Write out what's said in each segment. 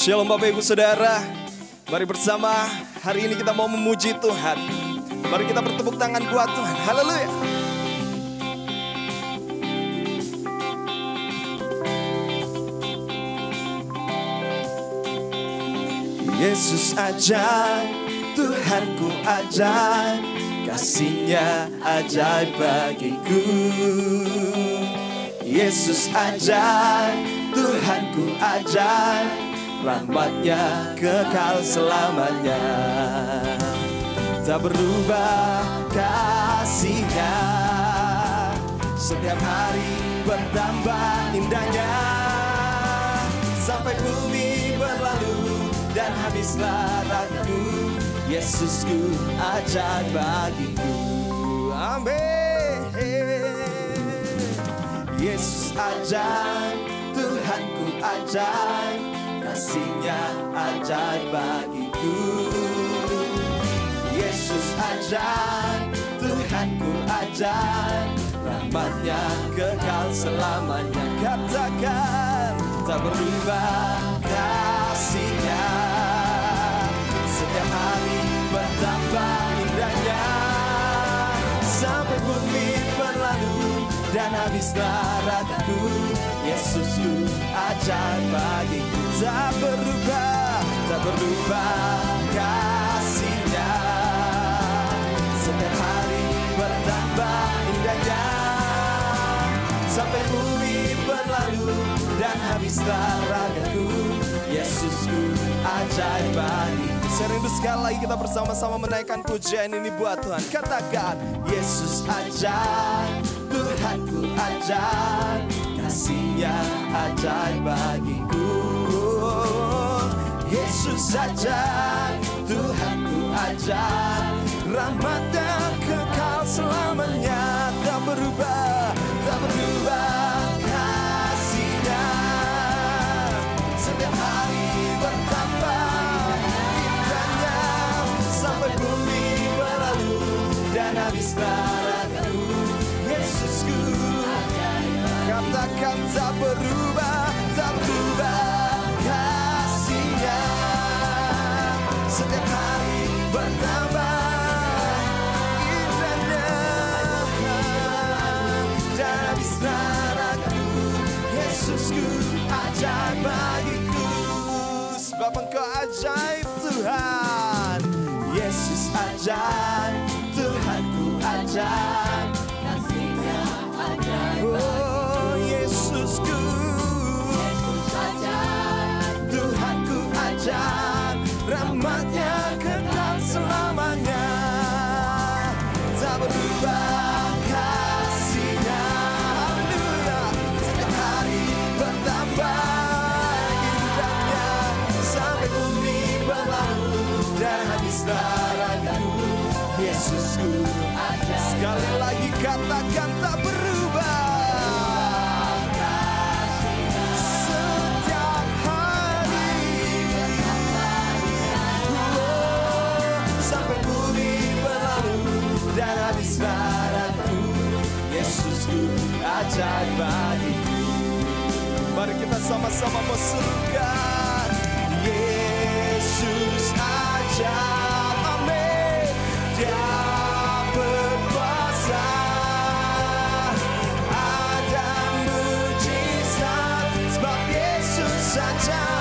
Shalom Bapak Ibu Saudara. Mari bersama hari ini kita mau memuji Tuhan. Mari kita bertepuk tangan buat Tuhan. Haleluya. Yesus ajaib, Tuhanku ajaib, kasih-Nya ajaib bagiku. Yesus ajaib, Tuhanku ajaib, rahmat-Nya kekal selamanya. Tak berubah kasih-Nya, setiap hari bertambah indahnya. Sampai bumi berlalu dan habislah ragu, Yesusku ajaib bagiku. Amin. Yesus ajaib, Tuhanku ajaib, kasih-Nya ajaib bagiku. Yesus ajaib, Tuhanku ajaib, rahmat-Nya kekal selamanya. Katakan, tak berubah kasih-Nya, setiap hari bertambah indahnya. Sampai bumi berlalu dan habislah ragu, Yesusku ajaib bagiku. Tak berubah kasih-Nya, setiap hari bertambah indahnya. Sampai bumi berlalu dan habislah ragu, Yesusku ajaib bagiku. Serindu sekali lagi kita bersama-sama menaikkan pujian ini buat Tuhan. Katakan, Yesus ajaib, Tuhanku ajaib, kasih-Nya ajaib bagiku. Yesus ajaib, Tuhanku ajaib, rahmat-Nya kekal selamanya. Tak berubah kasih-Nya, setiap hari bertambah indahnya. Sampai bumi berlalu dan habislah ragu, Yesusku katakan, tak berubah kasih-Nya, setiap hari bertambah indahnya. Dan habislah ragu, Yesusku ajaib bagiku. Sebab Engkau ajaib Tuhan. Yesus ajaib, Tuhanku ajaib, kasih-Nya ajaib bagiku. Yesusku, Yesus ajaib, Tuhanku ajaib, rahmat-Nya kekal selamanya. Tak berubah kasih-Nya, haleluya, setiap hari bertambah indahnya. Sampai bumi berlalu dan habislah ragu, Yesusku ajaib. Sekali lagi katakan, tak berubah. Dan habislah ragu, Yesusku ajaib bagiku. Mari kita sama-sama meserukan, Yesus ajaib, amin. Dia berkuasa, ada mujizat, sebab Yesus ajaib.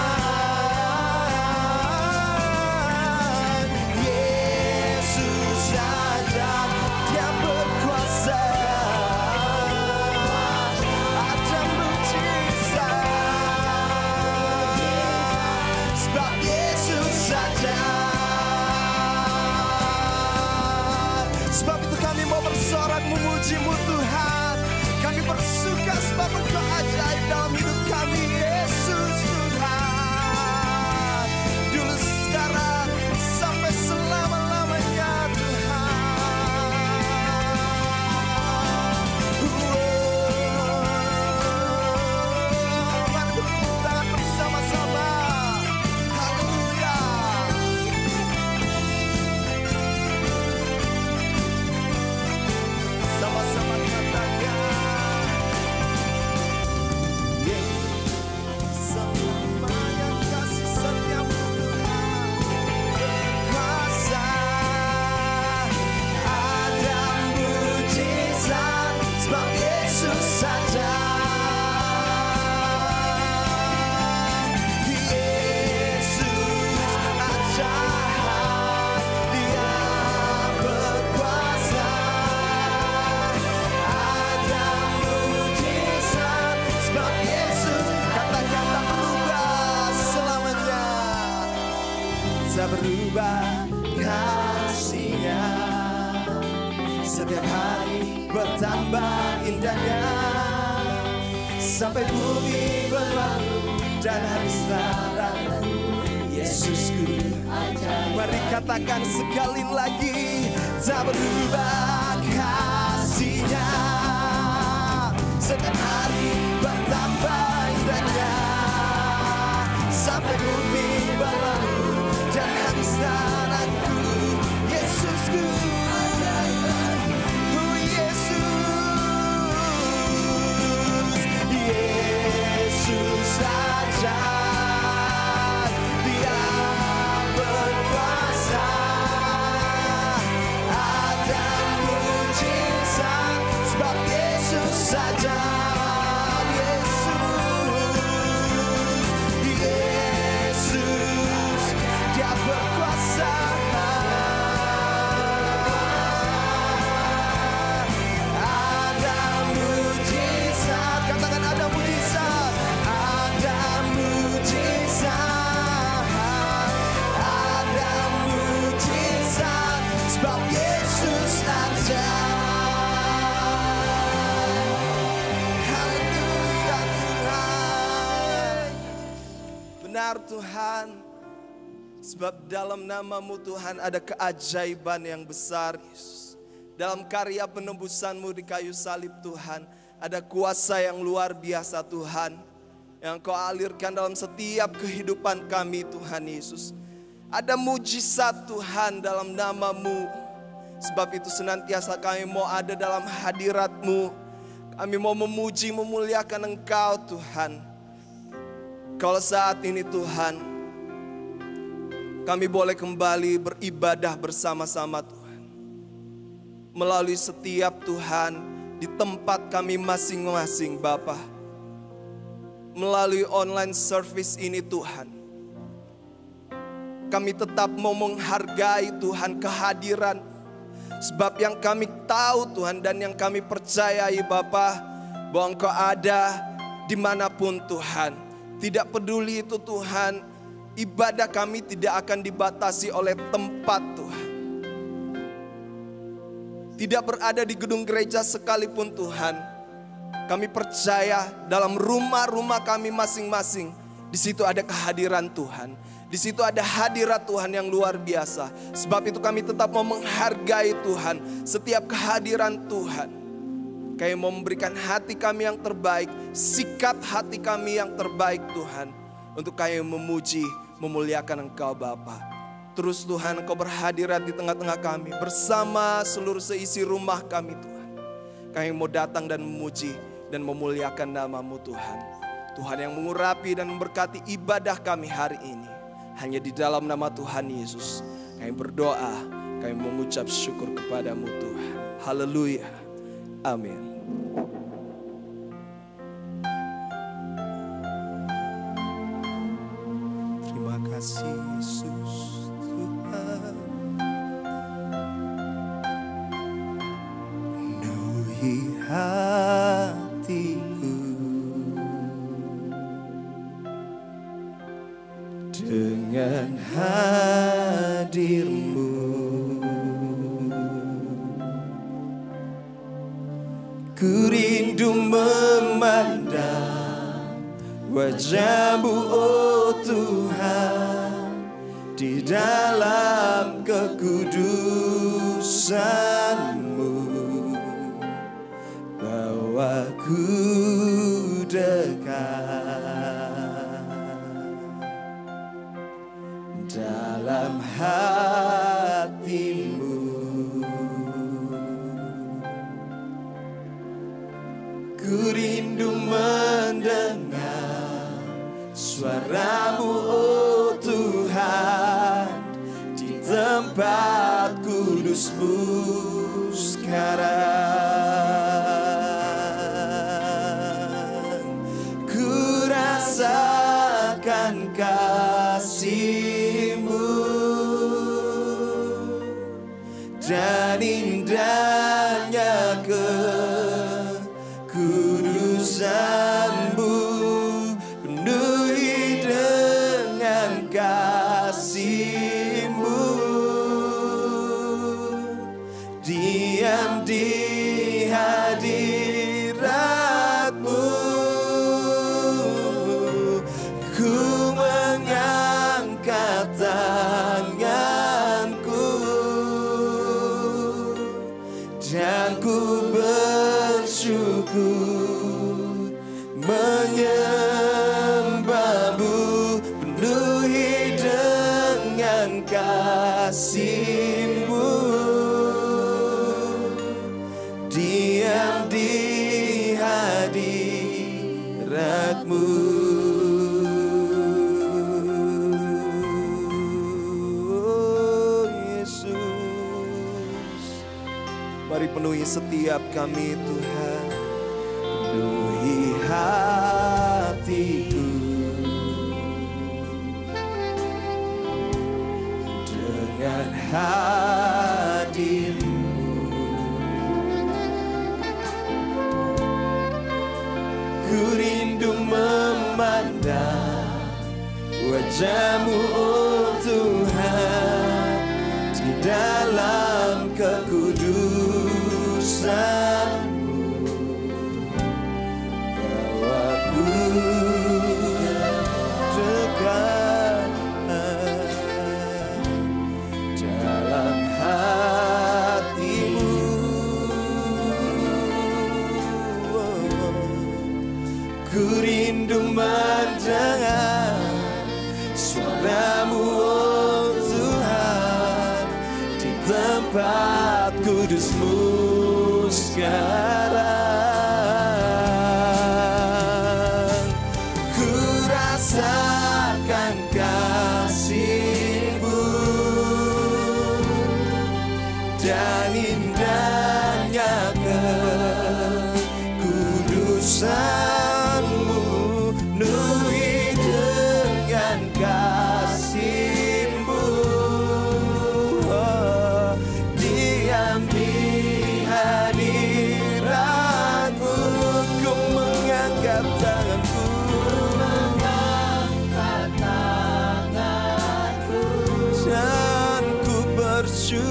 Sebab itu kami mau bersorak memuji-Mu Tuhan. Kami bersuka sebab Engkau ajaib dalam hidup kami, Yesus Tuhan. Dulu, sekarang, sampai selama-lamanya Tuhan. Mari bertepuk tangan bersama-sama. Haleluya. Sama-sama katakan, tak berubah kasih-Nya. Setiap hari bertambah indahnya, sampai bumi berlalu dan habislah ragu. Yesusku, mari katakan sekali lagi, tak berubah kasih-Nya. Setiap hari bertambah indahnya, sampai bumi berlalu dan habislah ragu. Yesusku, oh Yesus, Yesus saja. Dia berkuasa, ada mujizat, sebab Yesus saja. Yesus, Dia berkuasa, ada mujizat. Katakan ada mujizat, ada mujizat, ada mujizat, sebab Yesus ada. Haleluya Tuhan. Benar Tuhan, sebab dalam nama-Mu Tuhan ada keajaiban yang besar Yesus. Dalam karya penebusan-Mu di kayu salib Tuhan, ada kuasa yang luar biasa Tuhan, yang Kau alirkan dalam setiap kehidupan kami Tuhan Yesus. Ada mujizat Tuhan dalam nama-Mu. Sebab itu senantiasa kami mau ada dalam hadirat-Mu. Kami mau memuji, memuliakan Engkau Tuhan. Kalau saat ini Tuhan, kami boleh kembali beribadah bersama-sama Tuhan. Melalui setiap Tuhan di tempat kami masing-masing Bapa. Melalui online service ini Tuhan, kami tetap mau menghargai Tuhan kehadiran. Sebab yang kami tahu Tuhan dan yang kami percayai Bapa, bahwa Engkau ada dimanapun Tuhan. Tidak peduli itu Tuhan, ibadah kami tidak akan dibatasi oleh tempat Tuhan. Tidak berada di gedung gereja sekalipun Tuhan. Kami percaya dalam rumah-rumah kami masing-masing, di situ ada kehadiran Tuhan. Di situ ada hadirat Tuhan yang luar biasa. Sebab itu kami tetap mau menghargai Tuhan, setiap kehadiran Tuhan. Kami mau memberikan hati kami yang terbaik, sikap hati kami yang terbaik Tuhan, untuk kami memuji, memuliakan Engkau Bapa. Terus Tuhan Engkau berhadirat di tengah-tengah kami, bersama seluruh seisi rumah kami Tuhan. Kami mau datang dan memuji dan memuliakan nama-Mu Tuhan. Tuhan yang mengurapi dan memberkati ibadah kami hari ini. Hanya di dalam nama Tuhan Yesus kami berdoa, kami mengucap syukur kepada-Mu Tuhan. Haleluya. Amin. Terima kasih Yesus Tuhan. Penuhi hatiku dengan hadir-Mu. Ku rindu memandang wajah-Mu, oh Tuhan, di dalam kekudusan-Mu. Bawaku dekat dalam hati-Mu. Ku rindu mendengar suara-Mu, oh Tuhan, di tempat kudus-Mu sekarang. Ku rasakan kasih-Mu dan indahnya kekudusan-Mu, penuhi dengan kasih kasih-Mu, diam di hadirat-Mu. Oh Yesus, mari penuhi setiap kami Tuhan, penuhi hatiku dengan hadir-Mu. Ku rindu memandang wajah-Mu, oh Tuhan, di dalam kekudusan-Mu. Bawaku dekat dalam hati-Mu. Ku rindu mendengar suara-Mu, oh Tuhan, di tempat kudus-Mu sekarang. Ku rasakan kasih-Mu dan indahnya kekudusan-Mu, penuhi dengan kasih-Mu. Oh, diam di hadirat-Mu. Ku mengangkat tanganku, dan ku bersyukur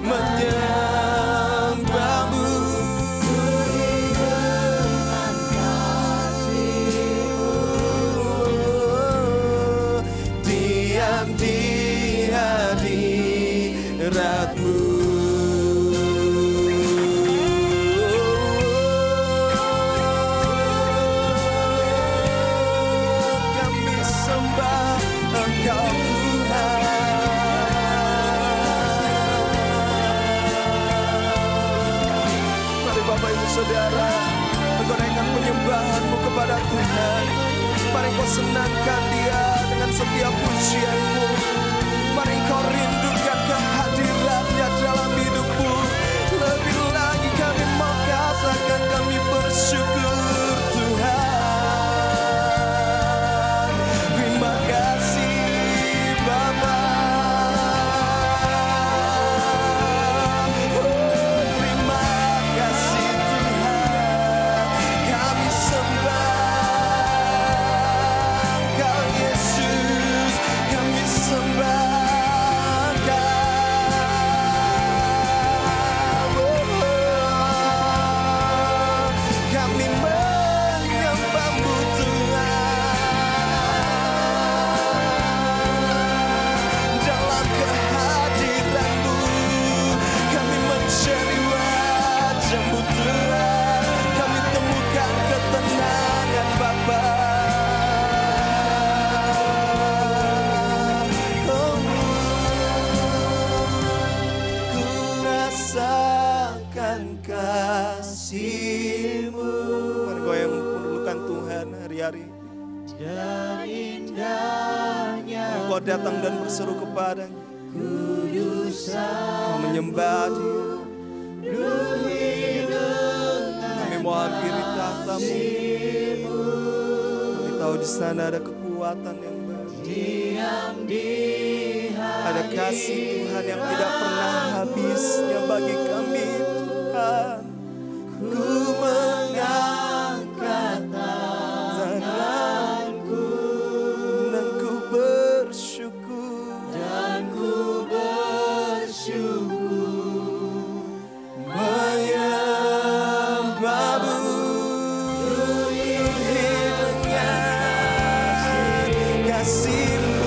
menyembah-Mu. Diam di hadirat-Mu. Kami sembah Engkau Tuhan. Mari Bapak Ibu Saudara, menggorekan penyembahan-Mu kepada Tuhan. Mari Kau senangkan Dia dengan setiap pujian-Mu. Mari Kau rindukan kehadiran-Nya dalam hidup-Mu. Lebih lagi kami mau katakan kami bersyukur Tuhan. Terima kasih Bapa. Oh, terima kasih Tuhan. Kami sembah Kau Yesus, kami sembah Kau. Kami menyembah-Mu Tuhan. Dalam kehadiran-Mu kami mencari wajah-Mu Tuhan. Kami temukan ketenangan Bapa. Oh, ku rasakan kasih-Mu. Mari goyang menundukkan Tuhan hari-hari. Dan indahnya Engkau datang dan berseru kepada-Nya. Kau menyembah Dia. Kami mau hampiri tahta-Mu. Kami tahu di sana ada kekuatan yang baru. Ada kasih Tuhan yang tidak pernah habisnya bagi kami Tuhan. Ku mengangkat tanganku dan ku bersyukur, menyembah-Mu dengan kasih-Mu.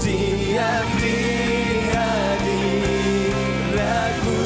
Diam di hadirat-Mu.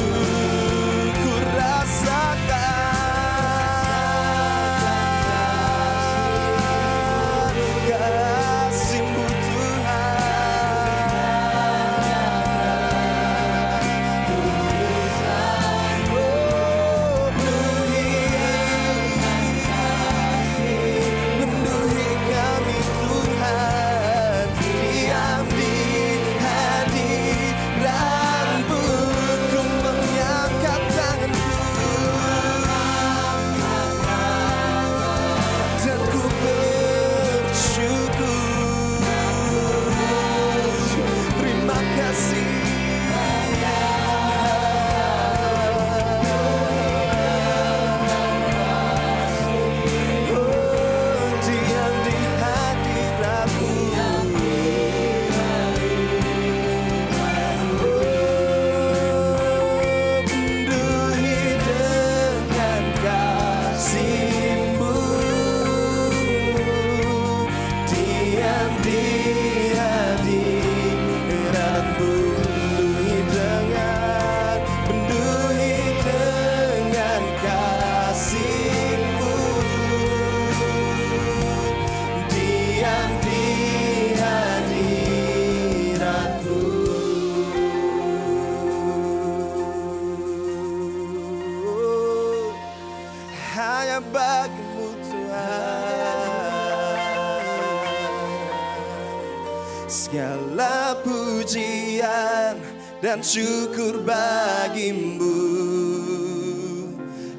Segala pujian dan syukur bagimu,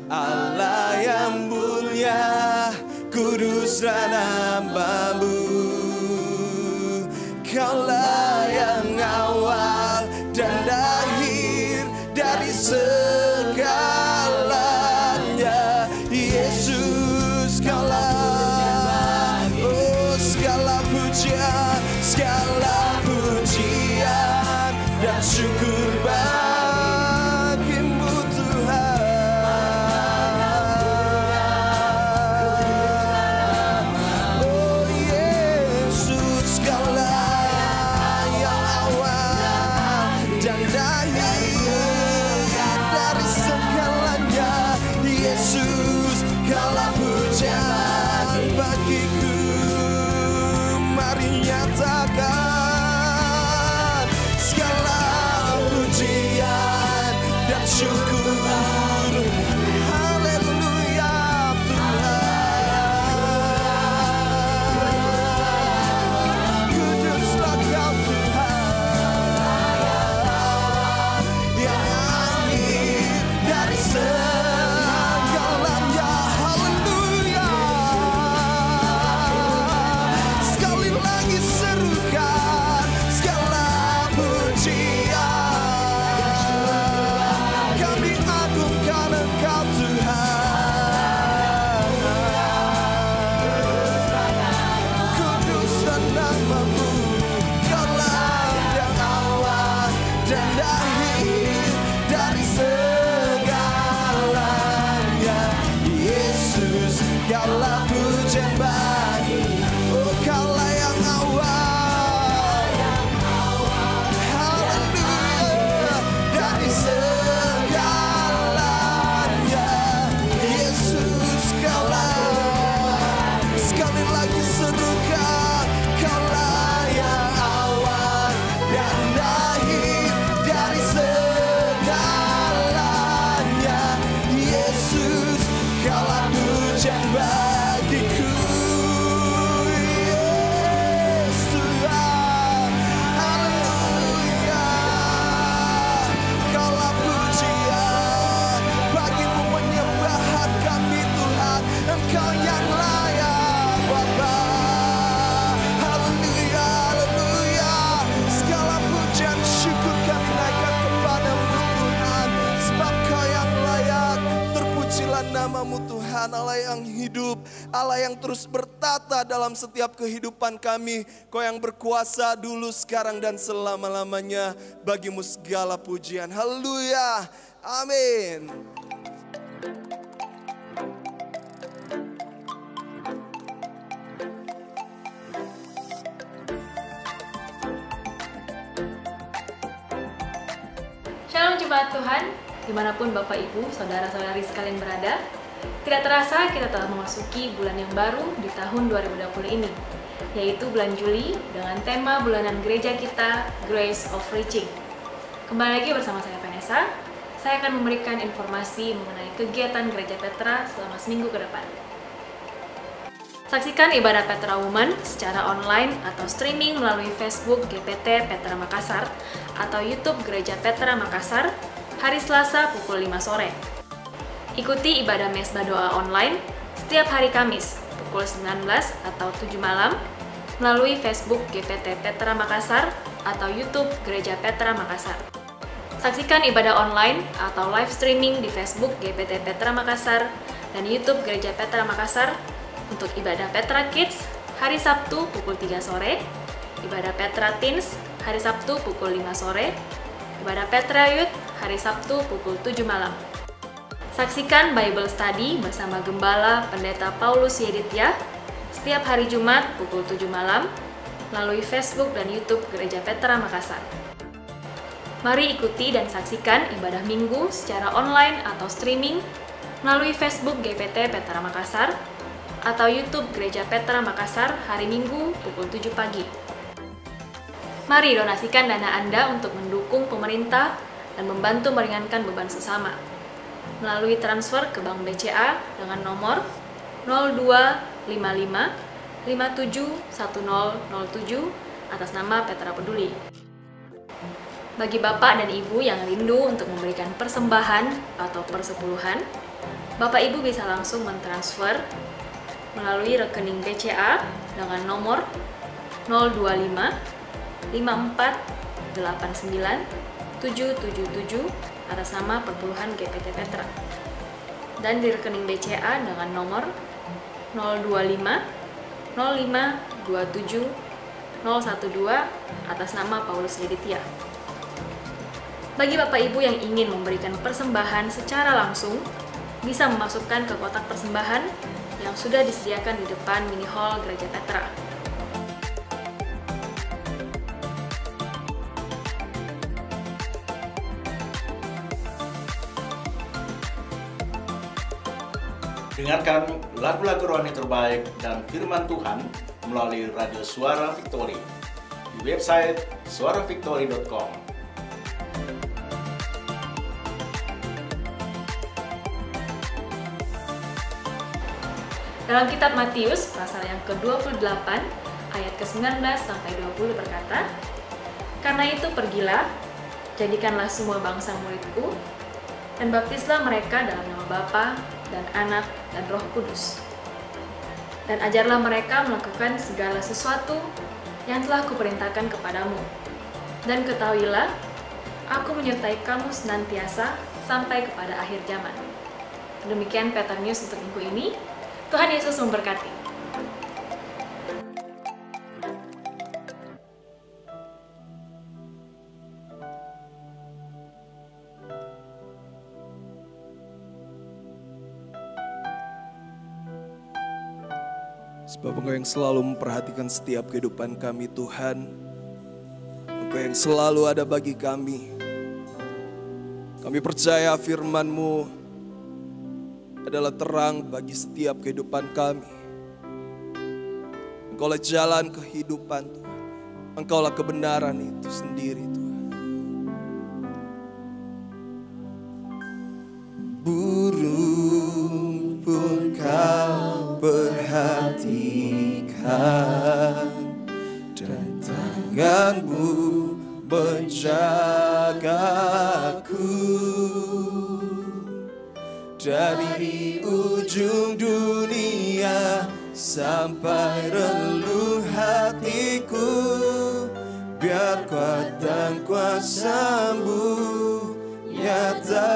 Allah yang mulia, kuduslah nama-Mu. Kaulah yang awal dan akhir dari segalanya. Yesus, Kaulah, oh segala pujian dan syukur bagimu Tuhan. Oh Yesus, Kaulah yang awal dan akhir dari segalanya. Yesus, Kaulah pujian bagiku. Mari nyatakan segala pujian dan syukur. Haleluya Tuhan. Kuduslah Kau Tuhan, yang akhir dari segalanya. Haleluya. Sekali lagi serukan segala pujian. Kami agungkan Engkau Tuhan. Kuduslah nama-Mu. Kaulah yang awal dan akhir dari segalanya. Yesus, Kaulah pujian bagi. Oh Kaulah yang awal, haleluya, dari segalanya. Yesus, Kaulah, sekali lagi serukan, Kaulah yang awal dan akhir dari segalanya. Yesus, Kaulah pujian bagiku. Yes, Tuhan, haleluya. Kaulah pujian bagimu, penyembahan kami Tuhan. Engkau yang layak Bapa. Haleluya, haleluya. Segala pujian syukur kami naikkan kepadamu Tuhan, sebab Kau yang layak. Terpujilah nama-Mu Tuhan, Allah yang hidup, Allah yang terus bertata dalam setiap kehidupan kami. Kau yang berkuasa dulu, sekarang, dan selama-lamanya. Bagimu segala pujian. Haleluya, amin. Shalom Jemaat Tuhan, dimanapun Bapak Ibu, Saudara-saudari sekalian berada. Tidak terasa kita telah memasuki bulan yang baru di tahun 2020 ini, yaitu bulan Juli dengan tema bulanan gereja kita, Grace of Reaching. Kembali lagi bersama saya Vanessa, saya akan memberikan informasi mengenai kegiatan Gereja Petra selama seminggu ke depan. Saksikan ibadah Petra Women secara online atau streaming melalui Facebook GPT Petra Makassar atau YouTube Gereja Petra Makassar hari Selasa pukul 5 sore. Ikuti ibadah mesbah doa online setiap hari Kamis pukul 19 atau 7 malam melalui Facebook GPT Petra Makassar atau YouTube Gereja Petra Makassar. Saksikan ibadah online atau live streaming di Facebook GPT Petra Makassar dan YouTube Gereja Petra Makassar untuk ibadah Petra Kids hari Sabtu pukul 3 sore, ibadah Petra Teens hari Sabtu pukul 5 sore, ibadah Petra Youth hari Sabtu pukul 7 malam. Saksikan Bible Study bersama Gembala Pendeta Paulus Yeditya setiap hari Jumat pukul 7 malam melalui Facebook dan YouTube Gereja Petra Makassar. Mari ikuti dan saksikan ibadah minggu secara online atau streaming melalui Facebook GPT Petra Makassar atau YouTube Gereja Petra Makassar hari Minggu pukul 7 pagi. Mari donasikan dana Anda untuk mendukung pemerintah dan membantu meringankan beban sesama melalui transfer ke Bank BCA dengan nomor 0255 571007 atas nama Petra Peduli. Bagi Bapak dan Ibu yang rindu untuk memberikan persembahan atau persepuluhan, Bapak Ibu bisa langsung mentransfer melalui rekening BCA dengan nomor 025 54 89 777 atas nama Perpuluhan GPT Petra, dan di rekening BCA dengan nomor 025 05 27 012 atas nama Paulus Liditya. Bagi Bapak Ibu yang ingin memberikan persembahan secara langsung, bisa memasukkan ke kotak persembahan yang sudah disediakan di depan mini hall Gereja Petra. Dengarkan lagu-lagu rohani terbaik dan firman Tuhan melalui Radio Suara Victory di website suaravictory.com. Dalam kitab Matius pasal yang ke-28 ayat ke-19 sampai 20 berkata, "Karena itu pergilah, jadikanlah semua bangsa muridku, dan baptislah mereka dalam nama Bapa dan Anak dan Roh Kudus. Dan ajarlah mereka melakukan segala sesuatu yang telah kuperintahkan kepadamu. Dan ketahuilah, aku menyertai kamu senantiasa sampai kepada akhir zaman." Demikian Petra News untuk minggu ini. Tuhan Yesus memberkati. Sebab Engkau yang selalu memperhatikan setiap kehidupan kami, Tuhan. Engkau yang selalu ada bagi kami. Kami percaya firman-Mu adalah terang bagi setiap kehidupan kami. Engkaulah jalan kehidupan, Tuhan. Engkaulah kebenaran itu sendiri, Tuhan. Burung pun Kau perhatikan, dan tangan-Mu menjagaku. Dari ujung dunia sampai relung hatiku, biar kuat dan kuasa-Mu nyata.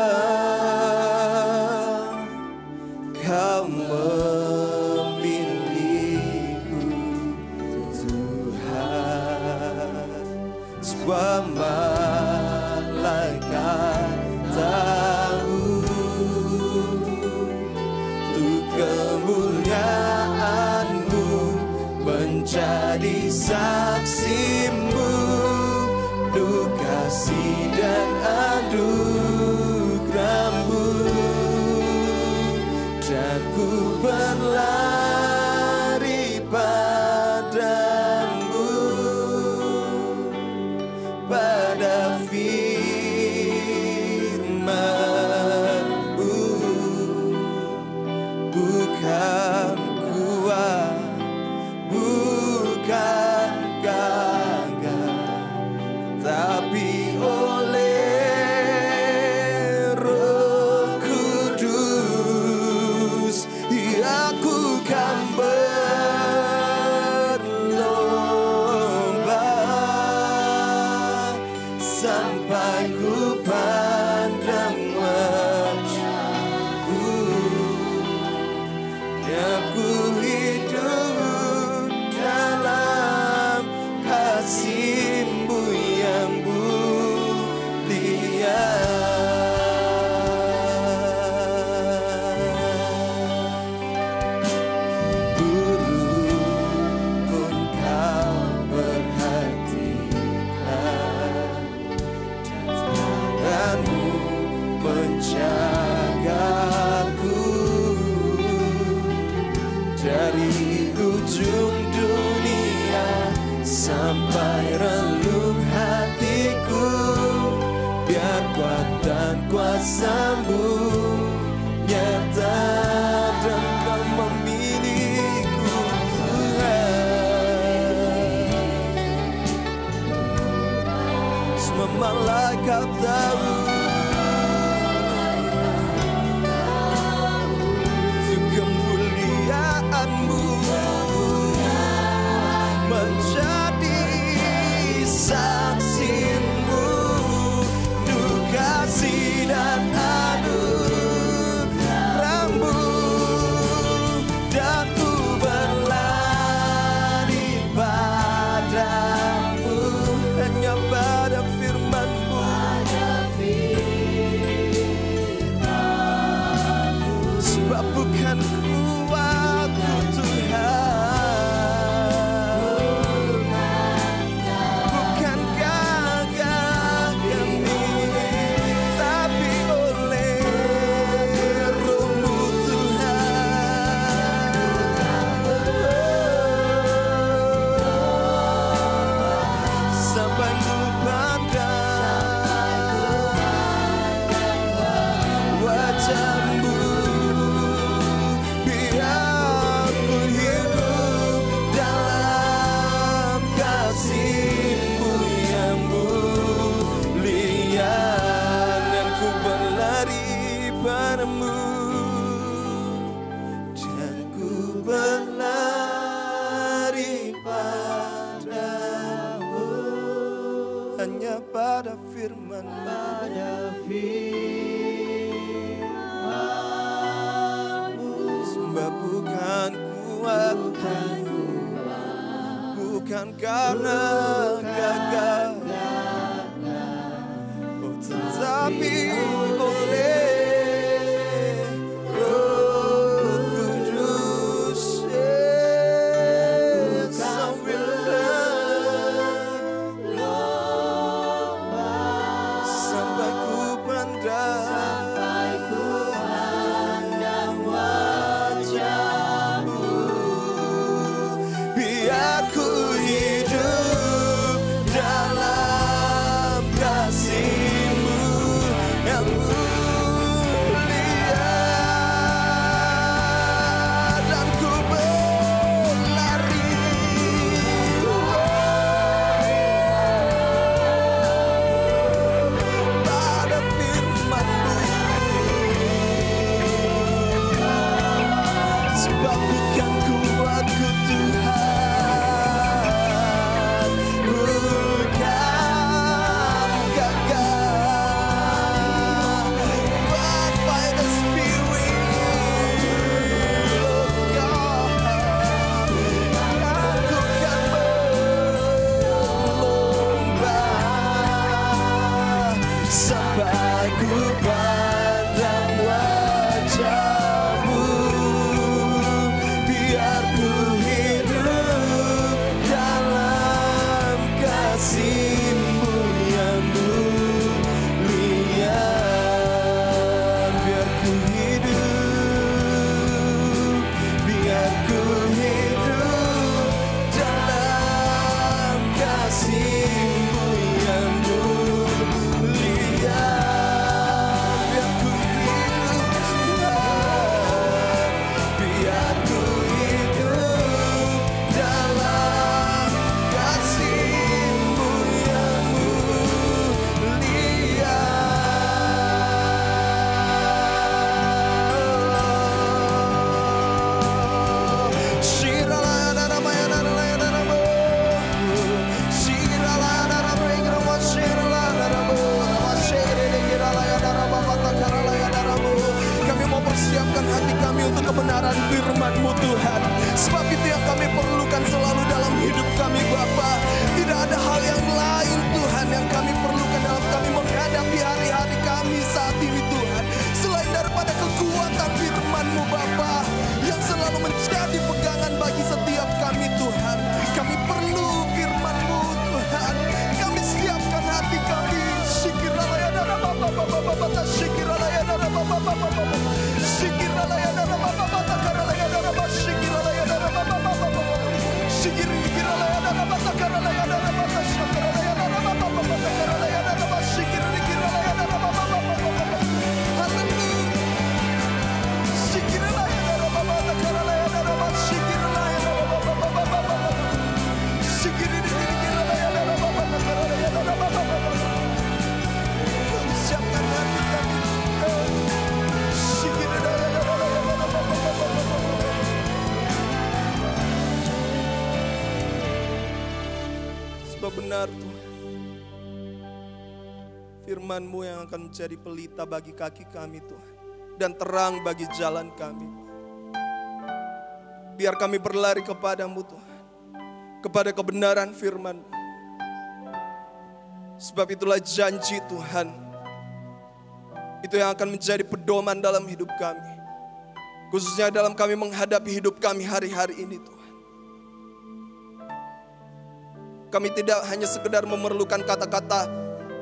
Kau memilihku, Tuhan, sebuah malaikat tahu kemuliaan-Mu menjadi saksi-Mu, penuh kasih dan anugerah-Mu, dan ku berlari padamu, pada firman-Mu. Bukan kuat, bukan gagah, tapi oleh Roh Kudus aku kan berlomba sampai ku pandang wajah-Mu. Aku hidup dalam kasih-Mu yang mulia. Burung pun Kau perhatikan, dan tangan-Mu menjagaku. Dari ujung dunia sampai relung hatiku, biar kuat dan kuasa-Mu nyata, dan Kau memilih malaikat tahu kemuliaan-Mu menjadi saksi-Mu, kasih dan anugerah-Mu, dan ku berlari padamu, hanya pada firman-Mu. Sebab bukan kuatku Tuhan, bukan gagah kami, tapi oleh Roh-Mu Tuhan. Sampai ku pandang wajah-Mu, biar ku hidup dalam kasih-Mu yang mulia, dan ku berlari padamu, dan ku berlari padamu, hanya pada firman-Mu. Sebab bukan kuat, bukan karena gagah, oh, tetapi oleh Roh Kudus. Sampai ku pandang wajah-Mu, biar ku hidup dalam kasih-Mu yang mulia, dan ku berlari pada firman-Mu. Sebab bukan kuatku Tuhan, bukan gagah, but by the Spirit of God, aku kan berlomba sampai ku pandang wajah-Mu, biar ku hidup dalam kasih-Mu yang mulia, biar ku hidup, biar ku hidup dalam kasih-Mu yang mulia, biar ku hidup Tuhan, biar ku hidup dalam kasih-Mu yang mulia. Kami mau persiapkan hati kami untuk kebenaran firman-Mu Tuhan. Sebab itu yang kami perlukan selalu dalam hidup kami Bapa. Tidak ada hal yang lain Tuhan yang kami perlukan dalam kami menghadapi hari-hari kami saat ini Tuhan, selain daripada kekuatan firman-Mu Bapa yang selalu menjadi pegangan bagi setiap kami Tuhan. Kami perlu firman-Mu Tuhan. Kami siapkan hati kami. Shikirala Engkau benar Tuhan. Firman-Mu yang akan menjadi pelita bagi kaki kami Tuhan, dan terang bagi jalan kami. Biar kami berlari kepadamu Tuhan, kepada kebenaran firman-Mu. Sebab itulah janji Tuhan, itu yang akan menjadi pedoman dalam hidup kami, khususnya dalam kami menghadapi hidup kami hari-hari ini Tuhan. Kami tidak hanya sekedar memerlukan kata-kata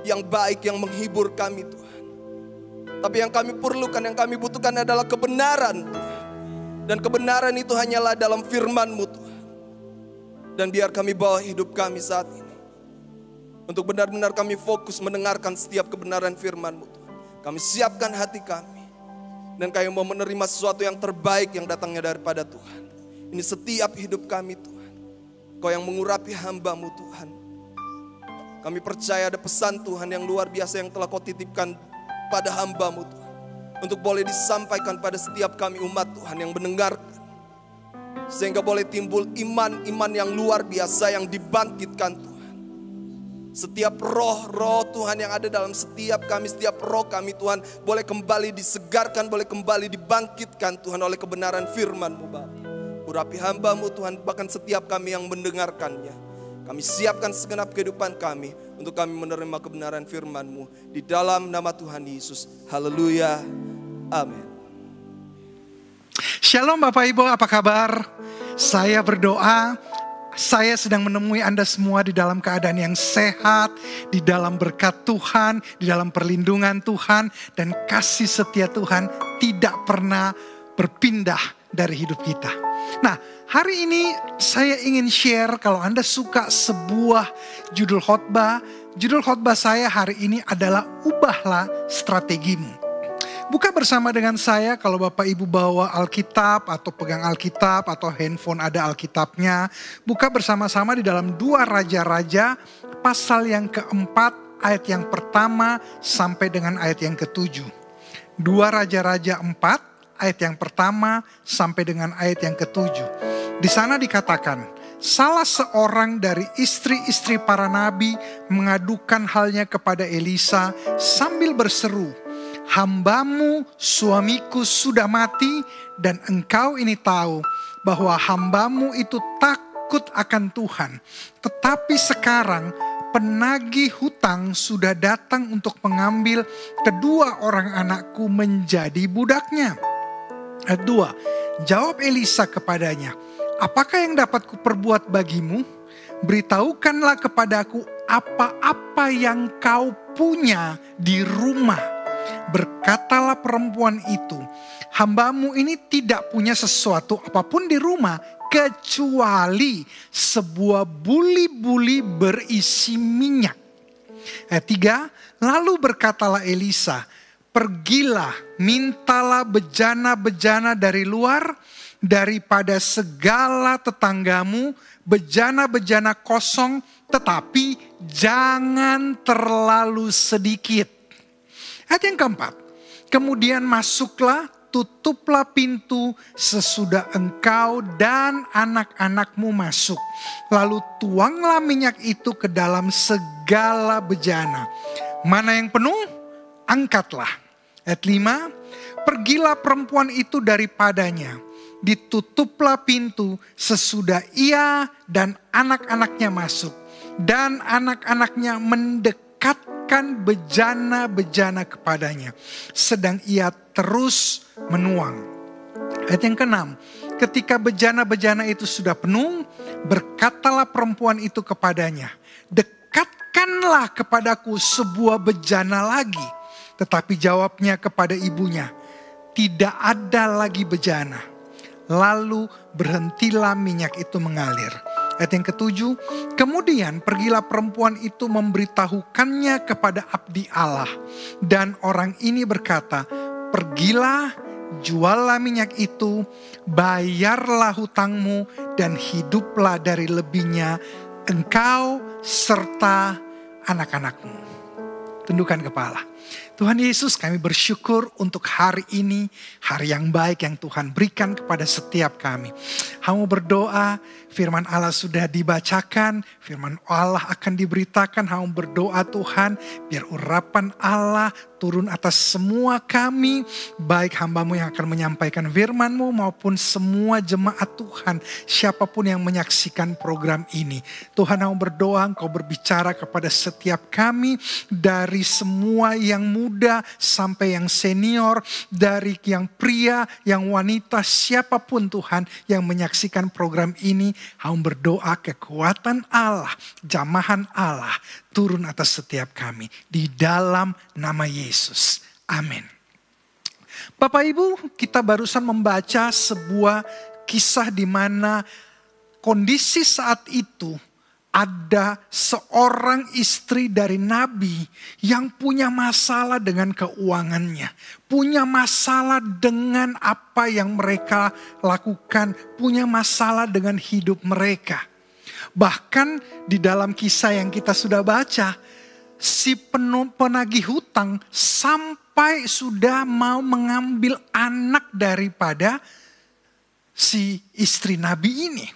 yang baik yang menghibur kami Tuhan, tapi yang kami perlukan, yang kami butuhkan adalah kebenaran Tuhan. Dan kebenaran itu hanyalah dalam firman-Mu Tuhan. Dan biar kami bawa hidup kami saat ini untuk benar-benar kami fokus mendengarkan setiap kebenaran firman-Mu Tuhan. Kami siapkan hati kami, dan kami mau menerima sesuatu yang terbaik yang datangnya daripada Tuhan. Ini setiap hidup kami Tuhan. Kau yang mengurapi hamba-Mu Tuhan. Kami percaya ada pesan Tuhan yang luar biasa yang telah Kau titipkan pada hamba-Mu Tuhan, untuk boleh disampaikan pada setiap kami umat Tuhan yang mendengarkan. Sehingga boleh timbul iman-iman yang luar biasa yang dibangkitkan Tuhan. Setiap roh-roh Tuhan yang ada dalam setiap kami, setiap roh kami Tuhan, boleh kembali disegarkan, boleh kembali dibangkitkan Tuhan oleh kebenaran firman-Mu Bapa. Urapi hamba-Mu Tuhan, bahkan setiap kami yang mendengarkannya. Kami siapkan segenap kehidupan kami untuk kami menerima kebenaran firman-Mu. Di dalam nama Tuhan Yesus. Haleluya. Amin. Shalom Bapak Ibu, apa kabar? Saya berdoa, saya sedang menemui Anda semua di dalam keadaan yang sehat, di dalam berkat Tuhan, di dalam perlindungan Tuhan, dan kasih setia Tuhan tidak pernah berpindah dari hidup kita. Nah, hari ini saya ingin share, kalau Anda suka sebuah judul khotbah saya hari ini adalah ubahlah strategimu. Buka bersama dengan saya, kalau Bapak Ibu bawa Alkitab atau pegang Alkitab atau handphone ada Alkitabnya. Buka bersama-sama di dalam 2 Raja-Raja pasal yang keempat ayat yang pertama sampai dengan ayat yang ke-7. 2 Raja-Raja 4 ayat yang pertama sampai dengan ayat yang ke-7. Di sana dikatakan, salah seorang dari istri-istri para nabi mengadukan halnya kepada Elisa sambil berseru, "Hambamu suamiku sudah mati, dan engkau ini tahu bahwa hambamu itu takut akan Tuhan. Tetapi sekarang penagih hutang sudah datang untuk mengambil kedua orang anakku menjadi budaknya." Ayat 2, jawab Elisa kepadanya, "Apakah yang dapat kuperbuat bagimu? Beritahukanlah kepadaku apa-apa yang kau punya di rumah." Berkatalah perempuan itu, "Hambamu ini tidak punya sesuatu apapun di rumah, kecuali sebuah buli-buli berisi minyak." Ayat 3, lalu berkatalah Elisa, "Pergilah, mintalah bejana-bejana dari luar, daripada segala tetanggamu, bejana-bejana kosong, tetapi jangan terlalu sedikit." Ayat yang keempat, kemudian masuklah, tutuplah pintu sesudah engkau dan anak-anakmu masuk. Lalu tuanglah minyak itu ke dalam segala bejana. Mana yang penuh, angkatlah. Ayat 5, pergilah perempuan itu daripadanya. Ditutuplah pintu sesudah ia dan anak-anaknya masuk. Dan anak-anaknya mendekatkan bejana-bejana kepadanya. Sedang ia terus menuang. Ayat yang ke-6, ketika bejana-bejana itu sudah penuh, berkatalah perempuan itu kepadanya, "Dekatkanlah kepadaku sebuah bejana lagi." Tetapi jawabnya kepada ibunya, "Tidak ada lagi bejana." Lalu berhentilah minyak itu mengalir. Ayat yang ke-7, kemudian pergilah perempuan itu memberitahukannya kepada abdi Allah. Dan orang ini berkata, "Pergilah, juallah minyak itu, bayarlah hutangmu, dan hiduplah dari lebihnya, engkau serta anak-anakmu." Tundukkan kepala. Tuhan Yesus, kami bersyukur untuk hari ini, hari yang baik yang Tuhan berikan kepada setiap kami. Hamba berdoa, firman Allah sudah dibacakan, firman Allah akan diberitakan. Hamba berdoa Tuhan, biar urapan Allah turun atas semua kami, baik hamba-Mu yang akan menyampaikan firman-Mu maupun semua jemaat Tuhan, siapapun yang menyaksikan program ini. Tuhan, hamba berdoa Engkau berbicara kepada setiap kami, dari semua yang muda sampai yang senior, dari yang pria, yang wanita, siapapun Tuhan yang menyaksikan program ini. Hamba berdoa kekuatan Allah, jamahan Allah turun atas setiap kami di dalam nama Yesus. Amin. Bapak Ibu, kita barusan membaca sebuah kisah di mana kondisi saat itu ada seorang istri dari nabi yang punya masalah dengan keuangannya. Punya masalah dengan apa yang mereka lakukan. Punya masalah dengan hidup mereka. Bahkan di dalam kisah yang kita sudah baca, si penagih hutang sampai sudah mau mengambil anak daripada si istri nabi ini.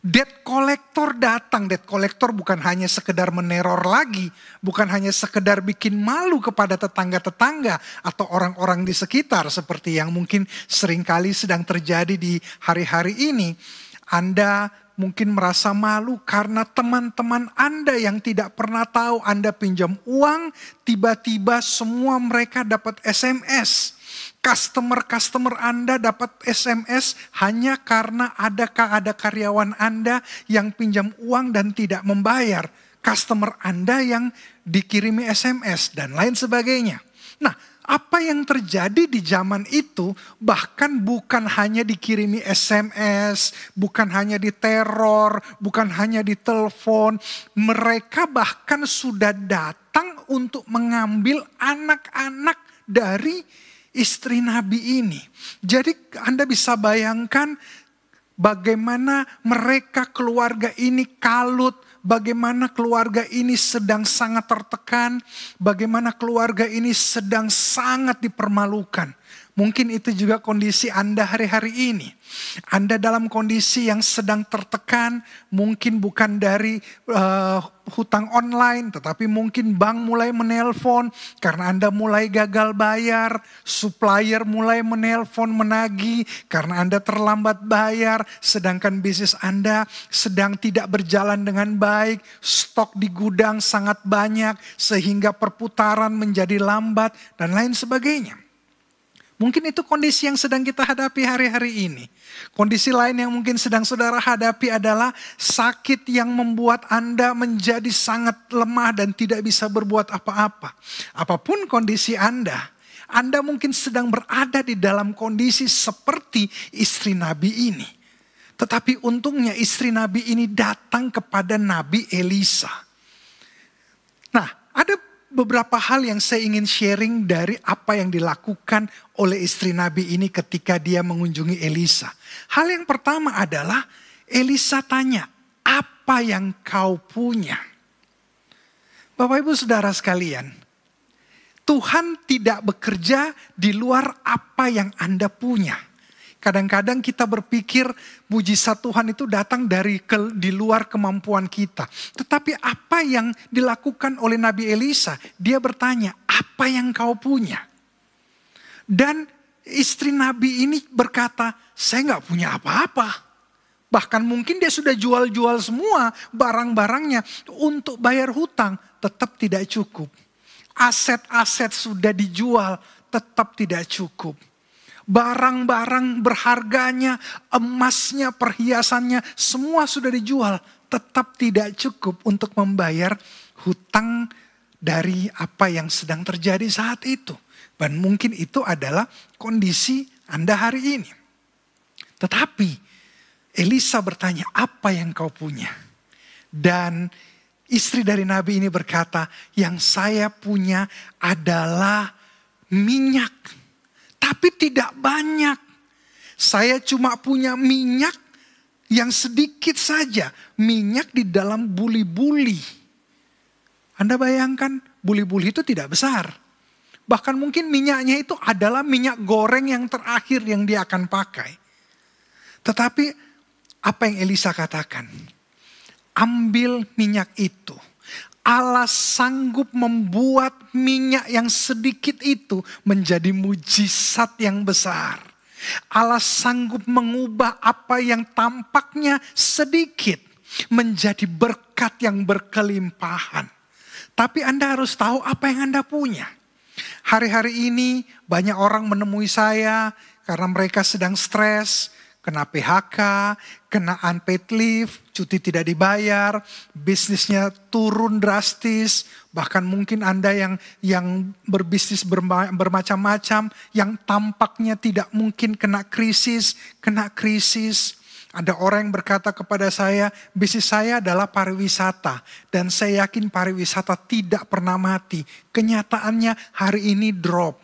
Debt collector datang. Debt collector bukan hanya sekedar meneror lagi. Bukan hanya sekedar bikin malu kepada tetangga-tetangga atau orang-orang di sekitar. Seperti yang mungkin seringkali sedang terjadi di hari-hari ini. Anda mungkin merasa malu karena teman-teman Anda yang tidak pernah tahu Anda pinjam uang. Tiba-tiba semua mereka dapat SMS. Customer Anda dapat SMS hanya karena ada karyawan Anda yang pinjam uang dan tidak membayar. Customer Anda yang dikirimi SMS dan lain sebagainya. Nah, apa yang terjadi di zaman itu bahkan bukan hanya dikirimi SMS, bukan hanya diteror, bukan hanya ditelepon. Mereka bahkan sudah datang untuk mengambil anak-anak dari istri nabi ini. Jadi Anda bisa bayangkan bagaimana mereka keluarga ini kalut. Bagaimana keluarga ini sedang sangat tertekan. Bagaimana keluarga ini sedang sangat dipermalukan. Mungkin itu juga kondisi Anda hari-hari ini. Anda dalam kondisi yang sedang tertekan. Mungkin bukan dari hutang online. Tetapi mungkin bank mulai menelpon. Karena Anda mulai gagal bayar. Supplier mulai menelpon menagih. Karena Anda terlambat bayar. Sedangkan bisnis Anda sedang tidak berjalan dengan baik. Stok di gudang sangat banyak. Sehingga perputaran menjadi lambat. Dan lain sebagainya. Mungkin itu kondisi yang sedang kita hadapi hari-hari ini. Kondisi lain yang mungkin sedang saudara hadapi adalah sakit yang membuat Anda menjadi sangat lemah dan tidak bisa berbuat apa-apa. Apapun kondisi Anda mungkin sedang berada di dalam kondisi seperti istri nabi ini. Tetapi untungnya istri nabi ini datang kepada Nabi Elisa. Nah, ada beberapa hal yang saya ingin sharing dari apa yang dilakukan oleh istri nabi ini ketika dia mengunjungi Elisa. Hal yang pertama adalah Elisa tanya, apa yang kau punya? Bapak Ibu Saudara sekalian, Tuhan tidak bekerja di luar apa yang Anda punya. Kadang-kadang kita berpikir mujizat Tuhan itu datang di luar kemampuan kita. Tetapi apa yang dilakukan oleh Nabi Elisa? Dia bertanya, apa yang kau punya? Dan istri Nabi ini berkata, saya gak punya apa-apa. Bahkan mungkin dia sudah jual-jual semua barang-barangnya untuk bayar hutang. Tetap tidak cukup. Aset-aset sudah dijual, tetap tidak cukup. Barang-barang berharganya, emasnya, perhiasannya, semua sudah dijual. Tetap tidak cukup untuk membayar hutang dari apa yang sedang terjadi saat itu. Dan mungkin itu adalah kondisi Anda hari ini. Tetapi Elisa bertanya, apa yang kau punya? Dan istri dari Nabi ini berkata, yang saya punya adalah minyak. Tapi tidak banyak. Saya cuma punya minyak yang sedikit saja. Minyak di dalam buli-buli. Anda bayangkan buli-buli itu tidak besar. Bahkan mungkin minyaknya itu adalah minyak goreng yang terakhir yang dia akan pakai. Tetapi apa yang Elisa katakan? Ambil minyak itu. Allah sanggup membuat minyak yang sedikit itu menjadi mujizat yang besar. Allah sanggup mengubah apa yang tampaknya sedikit menjadi berkat yang berkelimpahan. Tapi Anda harus tahu apa yang Anda punya. Hari-hari ini banyak orang menemui saya karena mereka sedang stres, kena PHK, kena unpaid leave, cuti tidak dibayar, bisnisnya turun drastis. Bahkan mungkin Anda yang berbisnis bermacam-macam, yang tampaknya tidak mungkin kena krisis. Ada orang yang berkata kepada saya, bisnis saya adalah pariwisata. Dan saya yakin pariwisata tidak pernah mati. Kenyataannya hari ini drop.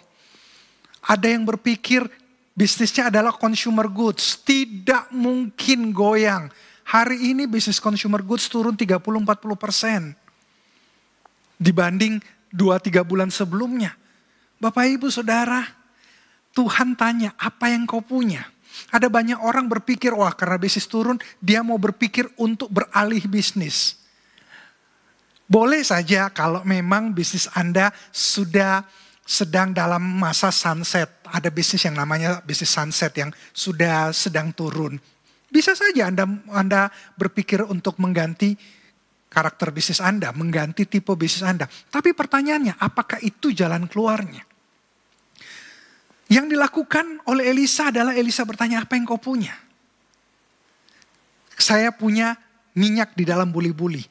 Ada yang berpikir bisnisnya adalah consumer goods. Tidak mungkin goyang. Hari ini bisnis consumer goods turun 30-40% dibanding 2-3 bulan sebelumnya. Bapak Ibu Saudara, Tuhan tanya apa yang kau punya? Ada banyak orang berpikir, wah karena bisnis turun, dia mau berpikir untuk beralih bisnis. Boleh saja kalau memang bisnis Anda sudah sedang dalam masa sunset. Ada bisnis yang namanya bisnis sunset yang sudah sedang turun. Bisa saja Anda berpikir untuk mengganti karakter bisnis Anda, mengganti tipe bisnis Anda. Tapi pertanyaannya, apakah itu jalan keluarnya? Yang dilakukan oleh Elisa adalah Elisa bertanya, apa yang kau punya? Saya punya minyak di dalam buli-buli.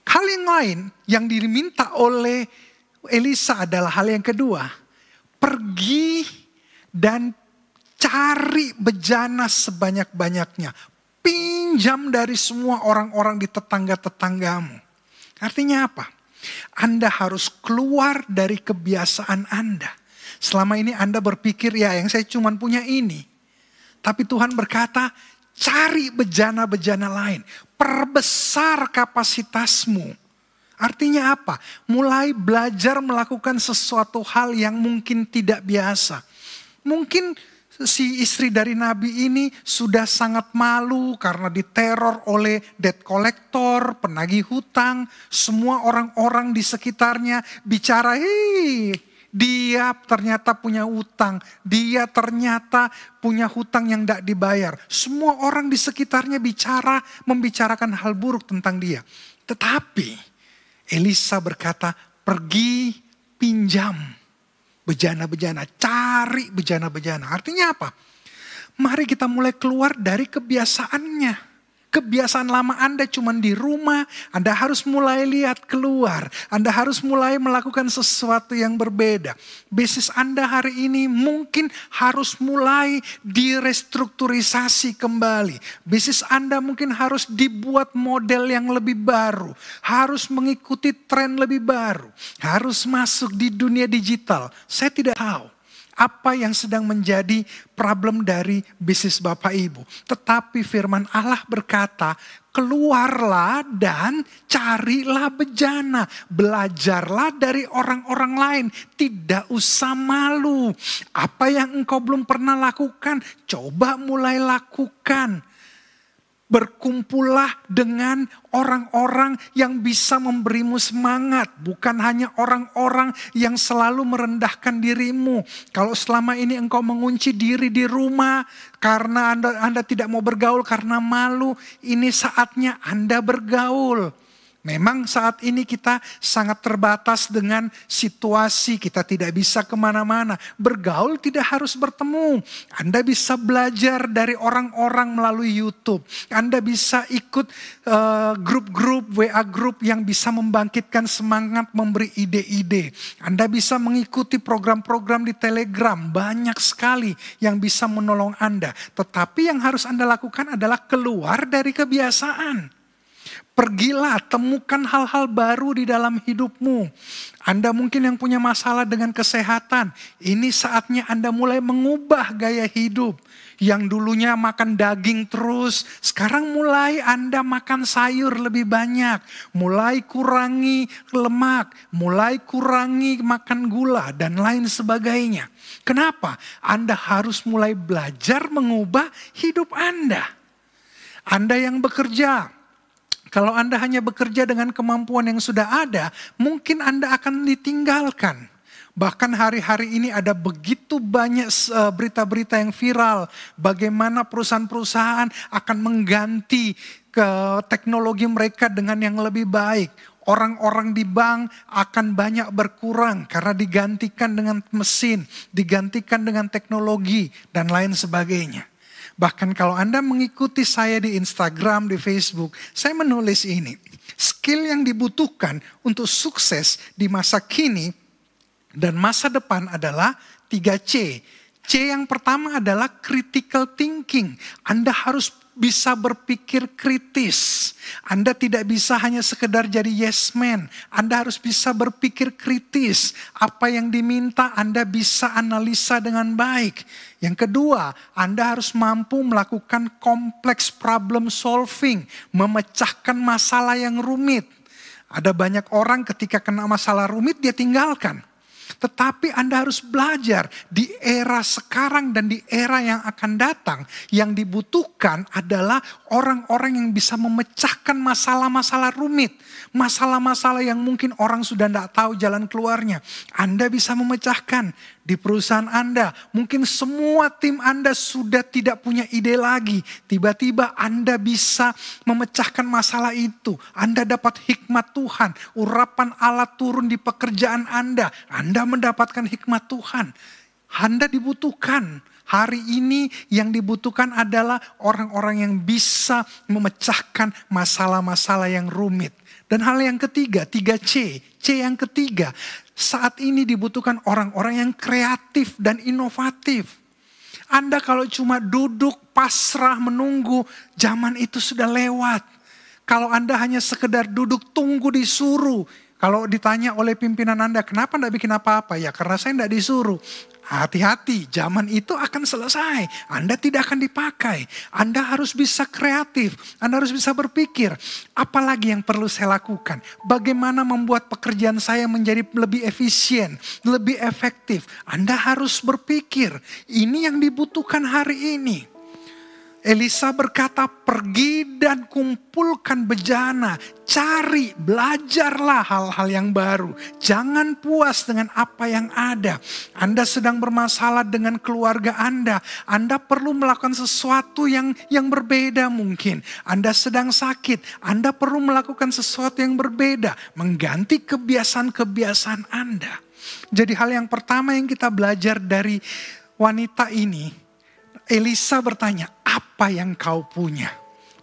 Hal yang lain yang diminta oleh Elisa adalah hal yang kedua. Pergi dan cari bejana sebanyak-banyaknya. Pinjam dari semua orang-orang di tetangga-tetanggamu. Artinya apa? Anda harus keluar dari kebiasaan Anda. Selama ini Anda berpikir, ya yang saya cuma punya ini. Tapi Tuhan berkata, cari bejana-bejana lain. Perbesar kapasitasmu. Artinya apa? Mulai belajar melakukan sesuatu hal yang mungkin tidak biasa. Mungkin si istri dari Nabi ini sudah sangat malu karena diteror oleh debt collector, penagih hutang. Semua orang-orang di sekitarnya bicara, dia ternyata punya hutang. Dia ternyata punya hutang yang tidak dibayar. Semua orang di sekitarnya membicarakan hal buruk tentang dia. Tetapi Elisa berkata, pergi pinjam bejana-bejana. Cari bejana-bejana. Artinya apa? Mari kita mulai keluar dari kebiasaannya. Kebiasaan lama Anda cuma di rumah, Anda harus mulai lihat keluar. Anda harus mulai melakukan sesuatu yang berbeda. Bisnis Anda hari ini mungkin harus mulai direstrukturisasi kembali. Bisnis Anda mungkin harus dibuat model yang lebih baru. Harus mengikuti tren lebih baru. Harus masuk di dunia digital. Saya tidak tahu apa yang sedang menjadi problem dari bisnis Bapak Ibu. Tetapi firman Allah berkata, keluarlah dan carilah bejana. Belajarlah dari orang-orang lain. Tidak usah malu. Apa yang engkau belum pernah lakukan, coba mulai lakukan. Berkumpullah dengan orang-orang yang bisa memberimu semangat. Bukan hanya orang-orang yang selalu merendahkan dirimu. Kalau selama ini engkau mengunci diri di rumah karena Anda tidak mau bergaul karena malu. Ini saatnya Anda bergaul. Memang saat ini kita sangat terbatas dengan situasi, kita tidak bisa kemana-mana. Bergaul tidak harus bertemu. Anda bisa belajar dari orang-orang melalui YouTube. Anda bisa ikut grup-grup, WA grup yang bisa membangkitkan semangat, memberi ide-ide. Anda bisa mengikuti program-program di Telegram, banyak sekali yang bisa menolong Anda. Tetapi yang harus Anda lakukan adalah keluar dari kebiasaan. Pergilah, temukan hal-hal baru di dalam hidupmu. Anda mungkin yang punya masalah dengan kesehatan. Ini saatnya Anda mulai mengubah gaya hidup. Yang dulunya makan daging terus, sekarang mulai Anda makan sayur lebih banyak. Mulai kurangi lemak, mulai kurangi makan gula dan lain sebagainya. Kenapa? Anda harus mulai belajar mengubah hidup Anda. Anda yang bekerja, kalau Anda hanya bekerja dengan kemampuan yang sudah ada, mungkin Anda akan ditinggalkan. Bahkan hari-hari ini ada begitu banyak berita-berita yang viral. Bagaimana perusahaan-perusahaan akan mengganti ke teknologi mereka dengan yang lebih baik. Orang-orang di bank akan banyak berkurang karena digantikan dengan mesin, digantikan dengan teknologi dan lain sebagainya. Bahkan kalau Anda mengikuti saya di Instagram, di Facebook, saya menulis ini. Skill yang dibutuhkan untuk sukses di masa kini dan masa depan adalah 3C. C yang pertama adalah critical thinking. Anda harus bisa berpikir kritis. Anda tidak bisa hanya sekedar jadi yes man. Anda harus bisa berpikir kritis. Apa yang diminta Anda bisa analisa dengan baik. Yang kedua, Anda harus mampu melakukan complex problem solving. Memecahkan masalah yang rumit. Ada banyak orang ketika kena masalah rumit dia tinggalkan. Tetapi Anda harus belajar di era sekarang dan di era yang akan datang. Yang dibutuhkan adalah orang-orang yang bisa memecahkan masalah-masalah rumit. Masalah-masalah yang mungkin orang sudah tidak tahu jalan keluarnya. Anda bisa memecahkan di perusahaan Anda. Mungkin semua tim Anda sudah tidak punya ide lagi. Tiba-tiba Anda bisa memecahkan masalah itu. Anda dapat hikmat Tuhan. Urapan Allah turun di pekerjaan Anda. Anda mendapatkan hikmat Tuhan. Anda dibutuhkan. Hari ini yang dibutuhkan adalah orang-orang yang bisa memecahkan masalah-masalah yang rumit. Dan hal yang ketiga, 3C. C yang ketiga, saat ini dibutuhkan orang-orang yang kreatif dan inovatif. Anda kalau cuma duduk pasrah menunggu, zaman itu sudah lewat. Kalau Anda hanya sekedar duduk tunggu disuruh. Kalau ditanya oleh pimpinan Anda, kenapa tidak bikin apa-apa? Ya karena saya tidak disuruh. Hati-hati, zaman itu akan selesai. Anda tidak akan dipakai. Anda harus bisa kreatif. Anda harus bisa berpikir, apalagi yang perlu saya lakukan? Bagaimana membuat pekerjaan saya menjadi lebih efisien, lebih efektif? Anda harus berpikir, ini yang dibutuhkan hari ini. Elisa berkata, pergi dan kumpulkan bejana. Cari, belajarlah hal-hal yang baru. Jangan puas dengan apa yang ada. Anda sedang bermasalah dengan keluarga Anda. Anda perlu melakukan sesuatu yang berbeda mungkin. Anda sedang sakit. Anda perlu melakukan sesuatu yang berbeda. Mengganti kebiasaan-kebiasaan Anda. Jadi hal yang pertama yang kita belajar dari wanita ini, Elisa bertanya, apa yang kau punya?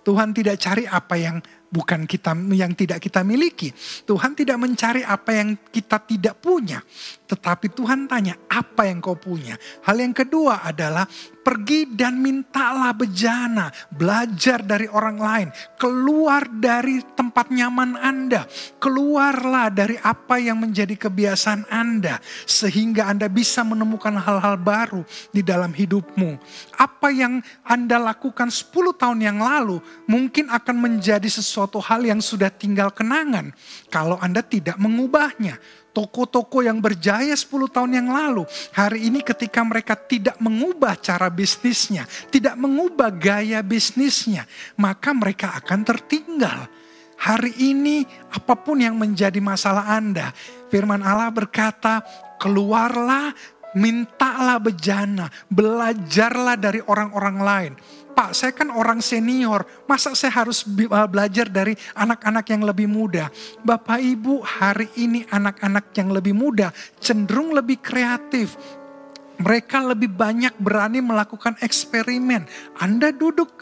Tuhan tidak cari apa yang bukan kita, yang tidak kita miliki. Tuhan tidak mencari apa yang kita tidak punya. Tetapi Tuhan tanya, apa yang kau punya? Hal yang kedua adalah, pergi dan mintalah bejana. Belajar dari orang lain. Keluar dari tempat nyaman Anda. Keluarlah dari apa yang menjadi kebiasaan Anda. Sehingga Anda bisa menemukan hal-hal baru di dalam hidupmu. Apa yang Anda lakukan 10 tahun yang lalu mungkin akan menjadi sesuatu hal yang sudah tinggal kenangan. Kalau Anda tidak mengubahnya. Toko-toko yang berjaya 10 tahun yang lalu, hari ini ketika mereka tidak mengubah cara bisnisnya, tidak mengubah gaya bisnisnya, maka mereka akan tertinggal. Hari ini apapun yang menjadi masalah Anda, firman Allah berkata, keluarlah, mintalah bejana, belajarlah dari orang-orang lain. Pak, saya kan orang senior, masa saya harus belajar dari anak-anak yang lebih muda? Bapak Ibu, hari ini anak-anak yang lebih muda cenderung lebih kreatif. Mereka lebih banyak berani melakukan eksperimen. Anda duduk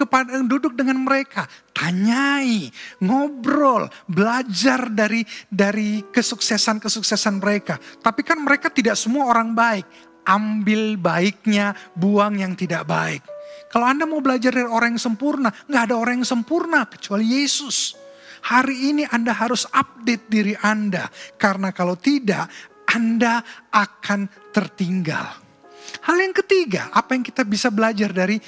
dengan mereka, tanyai, ngobrol, belajar dari kesuksesan-kesuksesan mereka. Tapi kan mereka tidak semua orang baik. Ambil baiknya, buang yang tidak baik. Kalau Anda mau belajar dari orang yang sempurna, nggak ada orang yang sempurna kecuali Yesus. Hari ini Anda harus update diri Anda. Karena kalau tidak, Anda akan tertinggal. Hal yang ketiga, apa yang kita bisa belajar dari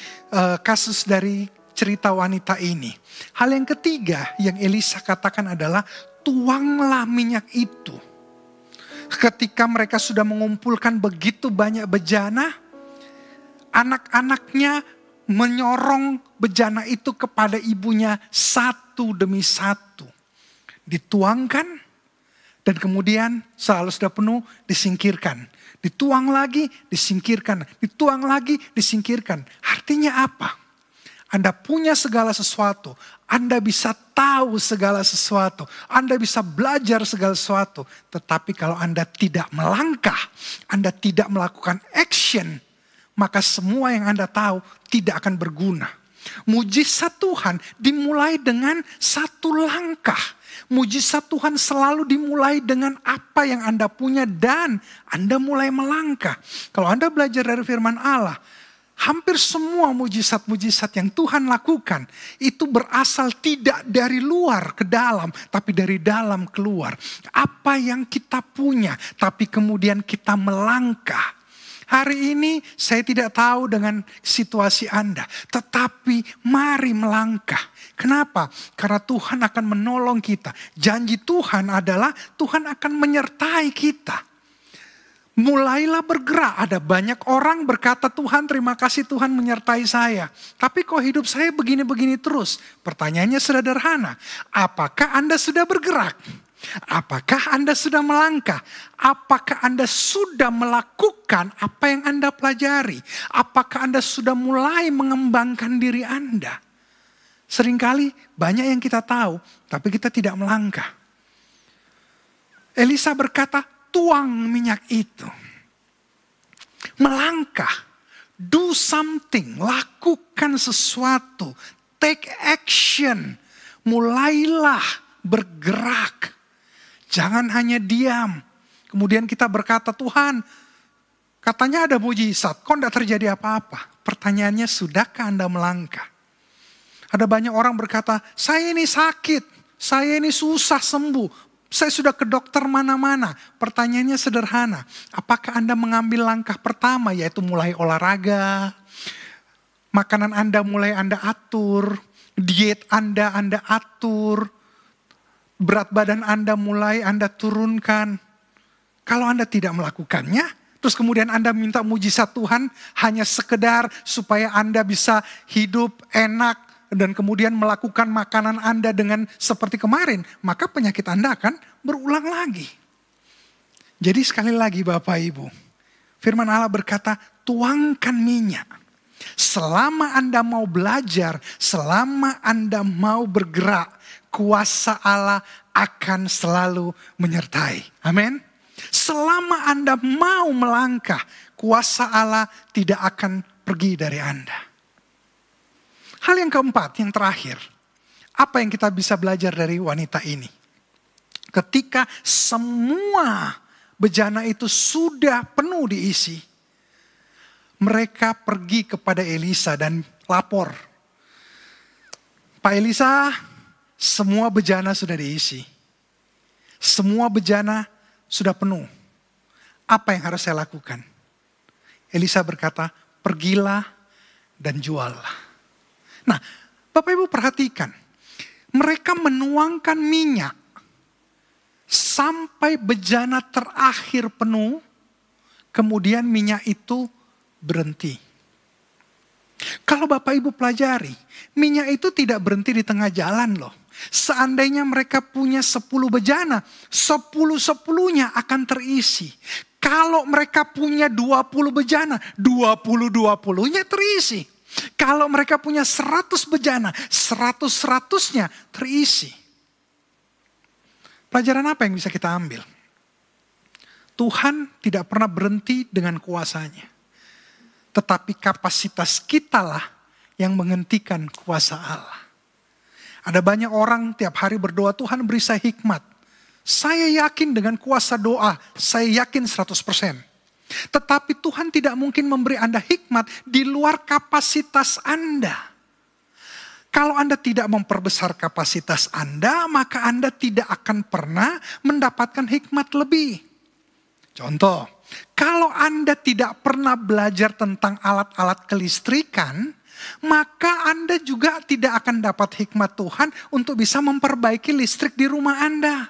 kasus dari cerita wanita ini? Hal yang ketiga yang Elisa katakan adalah tuanglah minyak itu. Ketika mereka sudah mengumpulkan begitu banyak bejana, anak-anaknya menyorong bejana itu kepada ibunya satu demi satu. Dituangkan dan kemudian selalu sudah penuh disingkirkan. Dituang lagi, disingkirkan. Dituang lagi, disingkirkan. Artinya apa? Anda punya segala sesuatu. Anda bisa tahu segala sesuatu. Anda bisa belajar segala sesuatu. Tetapi kalau Anda tidak melangkah, Anda tidak melakukan action, maka semua yang Anda tahu tidak akan berguna. Mujizat Tuhan dimulai dengan satu langkah. Mujizat Tuhan selalu dimulai dengan apa yang Anda punya dan Anda mulai melangkah. Kalau Anda belajar dari firman Allah, hampir semua mujizat-mujizat yang Tuhan lakukan itu berasal tidak dari luar ke dalam, tapi dari dalam keluar. Apa yang kita punya, tapi kemudian kita melangkah. Hari ini saya tidak tahu dengan situasi Anda, tetapi mari melangkah. Kenapa? Karena Tuhan akan menolong kita. Janji Tuhan adalah Tuhan akan menyertai kita. Mulailah bergerak. Ada banyak orang berkata, Tuhan terima kasih Tuhan menyertai saya. Tapi kok hidup saya begini-begini terus? Pertanyaannya sederhana. Apakah Anda sudah bergerak? Apakah Anda sudah melangkah? Apakah Anda sudah melakukan apa yang Anda pelajari? Apakah Anda sudah mulai mengembangkan diri Anda? Seringkali banyak yang kita tahu, tapi kita tidak melangkah. Elisa berkata, tuang minyak itu. Melangkah, do something, lakukan sesuatu, take action, mulailah bergerak. Jangan hanya diam. Kemudian kita berkata, Tuhan, katanya ada mujizat, kok tidak terjadi apa-apa? Pertanyaannya, sudahkah Anda melangkah? Ada banyak orang berkata, saya ini sakit, saya ini susah sembuh, saya sudah ke dokter mana-mana. Pertanyaannya sederhana, apakah Anda mengambil langkah pertama, yaitu mulai olahraga, makanan Anda mulai Anda atur, diet Anda atur, berat badan Anda mulai Anda turunkan. Kalau Anda tidak melakukannya, terus kemudian Anda minta mujizat Tuhan hanya sekedar supaya Anda bisa hidup enak dan kemudian melakukan makanan Anda dengan seperti kemarin, maka penyakit Anda akan berulang lagi. Jadi sekali lagi Bapak Ibu, firman Allah berkata, tuangkan minyak. Selama Anda mau belajar, selama Anda mau bergerak, kuasa Allah akan selalu menyertai. Amin. Selama Anda mau melangkah, kuasa Allah tidak akan pergi dari Anda. Hal yang keempat, yang terakhir. Apa yang kita bisa belajar dari wanita ini? Ketika semua bejana itu sudah penuh diisi, mereka pergi kepada Elisa dan lapor. Pak Elisa, semua bejana sudah diisi. Semua bejana sudah penuh. Apa yang harus saya lakukan? Elisa berkata, pergilah dan juallah. Nah, Bapak Ibu perhatikan. Mereka menuangkan minyak sampai bejana terakhir penuh. Kemudian minyak itu berhenti. Kalau Bapak Ibu pelajari, minyak itu tidak berhenti di tengah jalan loh. Seandainya mereka punya 10 bejana, 10-10-nya akan terisi. Kalau mereka punya 20 bejana, 20-20-nya terisi. Kalau mereka punya 100 bejana, 100-100-nya terisi. Pelajaran apa yang bisa kita ambil? Tuhan tidak pernah berhenti dengan kuasanya. Tetapi kapasitas kitalah yang menghentikan kuasa Allah. Ada banyak orang tiap hari berdoa, Tuhan beri saya hikmat. Saya yakin dengan kuasa doa, saya yakin 100%. Tetapi Tuhan tidak mungkin memberi Anda hikmat di luar kapasitas Anda. Kalau Anda tidak memperbesar kapasitas Anda, maka Anda tidak akan pernah mendapatkan hikmat lebih. Contoh, kalau Anda tidak pernah belajar tentang alat-alat kelistrikan, maka Anda juga tidak akan dapat hikmat Tuhan untuk bisa memperbaiki listrik di rumah Anda.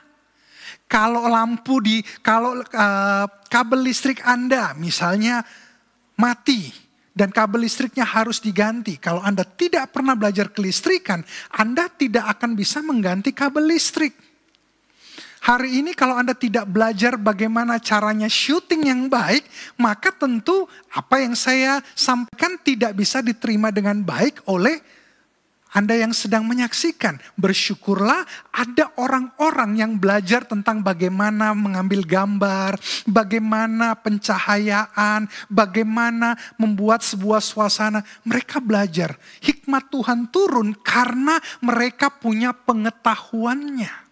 Kalau kabel listrik Anda misalnya mati dan kabel listriknya harus diganti. Kalau Anda tidak pernah belajar kelistrikan, Anda tidak akan bisa mengganti kabel listrik. Hari ini kalau Anda tidak belajar bagaimana caranya syuting yang baik, maka tentu apa yang saya sampaikan tidak bisa diterima dengan baik oleh Anda yang sedang menyaksikan. Bersyukurlah ada orang-orang yang belajar tentang bagaimana mengambil gambar, bagaimana pencahayaan, bagaimana membuat sebuah suasana. Mereka belajar. Hikmat Tuhan turun karena mereka punya pengetahuannya.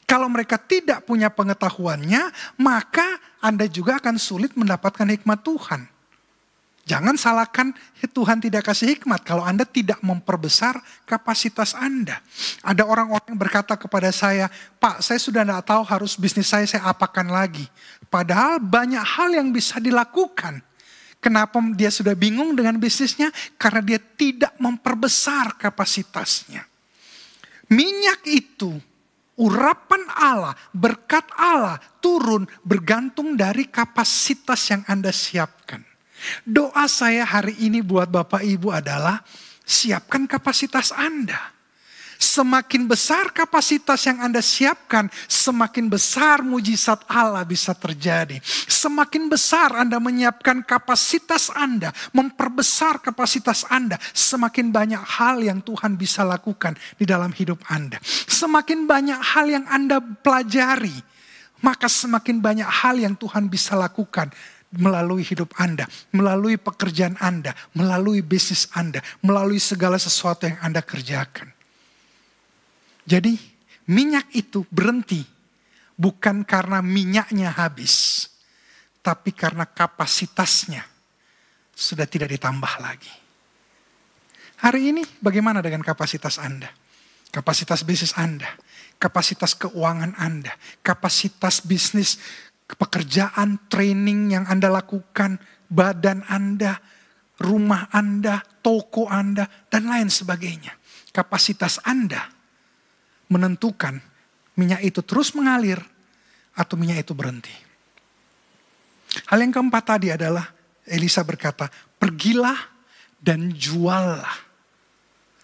Kalau mereka tidak punya pengetahuannya, maka Anda juga akan sulit mendapatkan hikmat Tuhan. Jangan salahkan Tuhan tidak kasih hikmat kalau Anda tidak memperbesar kapasitas Anda. Ada orang-orang yang berkata kepada saya, Pak, saya sudah tidak tahu harus bisnis saya apakan lagi. Padahal banyak hal yang bisa dilakukan. Kenapa dia sudah bingung dengan bisnisnya? Karena dia tidak memperbesar kapasitasnya. Minyak itu, urapan Allah, berkat Allah turun bergantung dari kapasitas yang Anda siapkan. Doa saya hari ini buat Bapak Ibu adalah siapkan kapasitas Anda. Semakin besar kapasitas yang Anda siapkan, semakin besar mujizat Allah bisa terjadi. Semakin besar Anda menyiapkan kapasitas Anda, memperbesar kapasitas Anda, semakin banyak hal yang Tuhan bisa lakukan di dalam hidup Anda. Semakin banyak hal yang Anda pelajari, maka semakin banyak hal yang Tuhan bisa lakukan melalui hidup Anda, melalui pekerjaan Anda, melalui bisnis Anda, melalui segala sesuatu yang Anda kerjakan. Jadi minyak itu berhenti bukan karena minyaknya habis, tapi karena kapasitasnya sudah tidak ditambah lagi. Hari ini bagaimana dengan kapasitas Anda? Kapasitas bisnis Anda, kapasitas keuangan Anda, kapasitas bisnis, pekerjaan, training yang Anda lakukan, badan Anda, rumah Anda, toko Anda, dan lain sebagainya. Kapasitas Anda menentukan minyak itu terus mengalir atau minyak itu berhenti. Hal yang keempat tadi adalah Elisa berkata, pergilah dan juallah.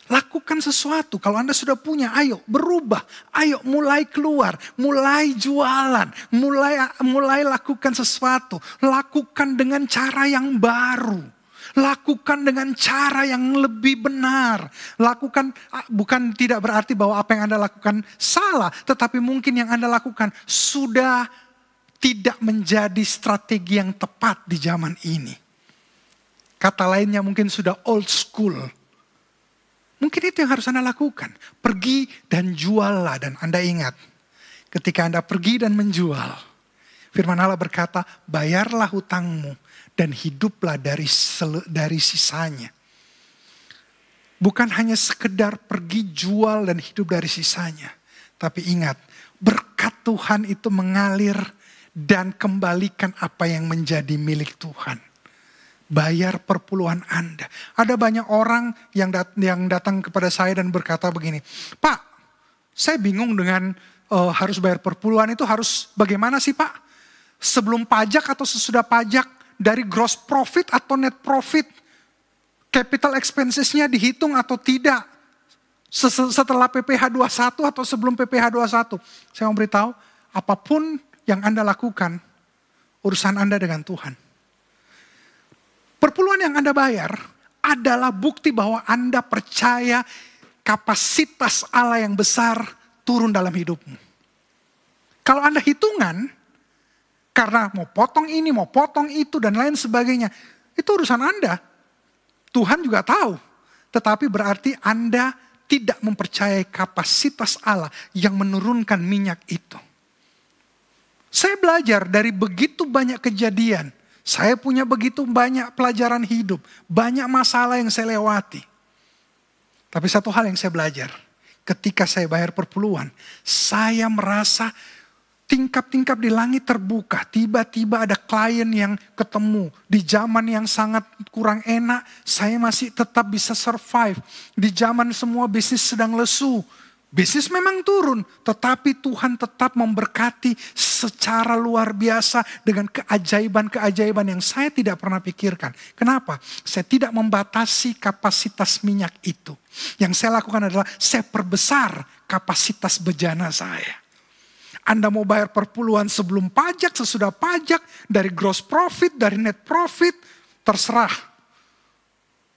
Lakukan sesuatu. Kalau Anda sudah punya, ayo berubah. Ayo mulai keluar, mulai jualan, mulai lakukan sesuatu. Lakukan dengan cara yang baru. Lakukan dengan cara yang lebih benar. Lakukan, bukan tidak berarti bahwa apa yang Anda lakukan salah. Tetapi mungkin yang Anda lakukan sudah tidak menjadi strategi yang tepat di zaman ini. Kata lainnya mungkin sudah old school. Mungkin itu yang harus Anda lakukan. Pergi dan juallah. Dan Anda ingat, ketika Anda pergi dan menjual, firman Allah berkata, bayarlah hutangmu dan hiduplah dari sisanya. Bukan hanya sekedar pergi jual dan hidup dari sisanya. Tapi ingat, berkat Tuhan itu mengalir dan kembalikan apa yang menjadi milik Tuhan. Bayar perpuluhan Anda. Ada banyak orang yang datang kepada saya dan berkata begini, Pak, saya bingung dengan harus bayar perpuluhan itu harus bagaimana sih Pak? Sebelum pajak atau sesudah pajak? Dari gross profit atau net profit, capital expensesnya dihitung atau tidak, setelah PPh 21 atau sebelum PPh 21. Saya mau beritahu, apapun yang Anda lakukan, urusan Anda dengan Tuhan. Perpuluhan yang Anda bayar adalah bukti bahwa Anda percaya kapasitas Allah yang besar turun dalam hidupmu. Kalau Anda hitungan, karena mau potong ini, mau potong itu, dan lain sebagainya. Itu urusan Anda. Tuhan juga tahu. Tetapi berarti Anda tidak mempercayai kapasitas Allah yang menurunkan minyak itu. Saya belajar dari begitu banyak kejadian. Saya punya begitu banyak pelajaran hidup. Banyak masalah yang saya lewati. Tapi satu hal yang saya belajar. Ketika saya bayar perpuluhan, saya merasa tingkap-tingkap di langit terbuka. Tiba-tiba ada klien yang ketemu. Di zaman yang sangat kurang enak, saya masih tetap bisa survive. Di zaman semua bisnis sedang lesu. Bisnis memang turun, tetapi Tuhan tetap memberkati secara luar biasa dengan keajaiban-keajaiban yang saya tidak pernah pikirkan. Kenapa? Saya tidak membatasi kapasitas minyak itu. Yang saya lakukan adalah saya perbesar kapasitas bejana saya. Anda mau bayar perpuluhan sebelum pajak, sesudah pajak, dari gross profit, dari net profit, terserah.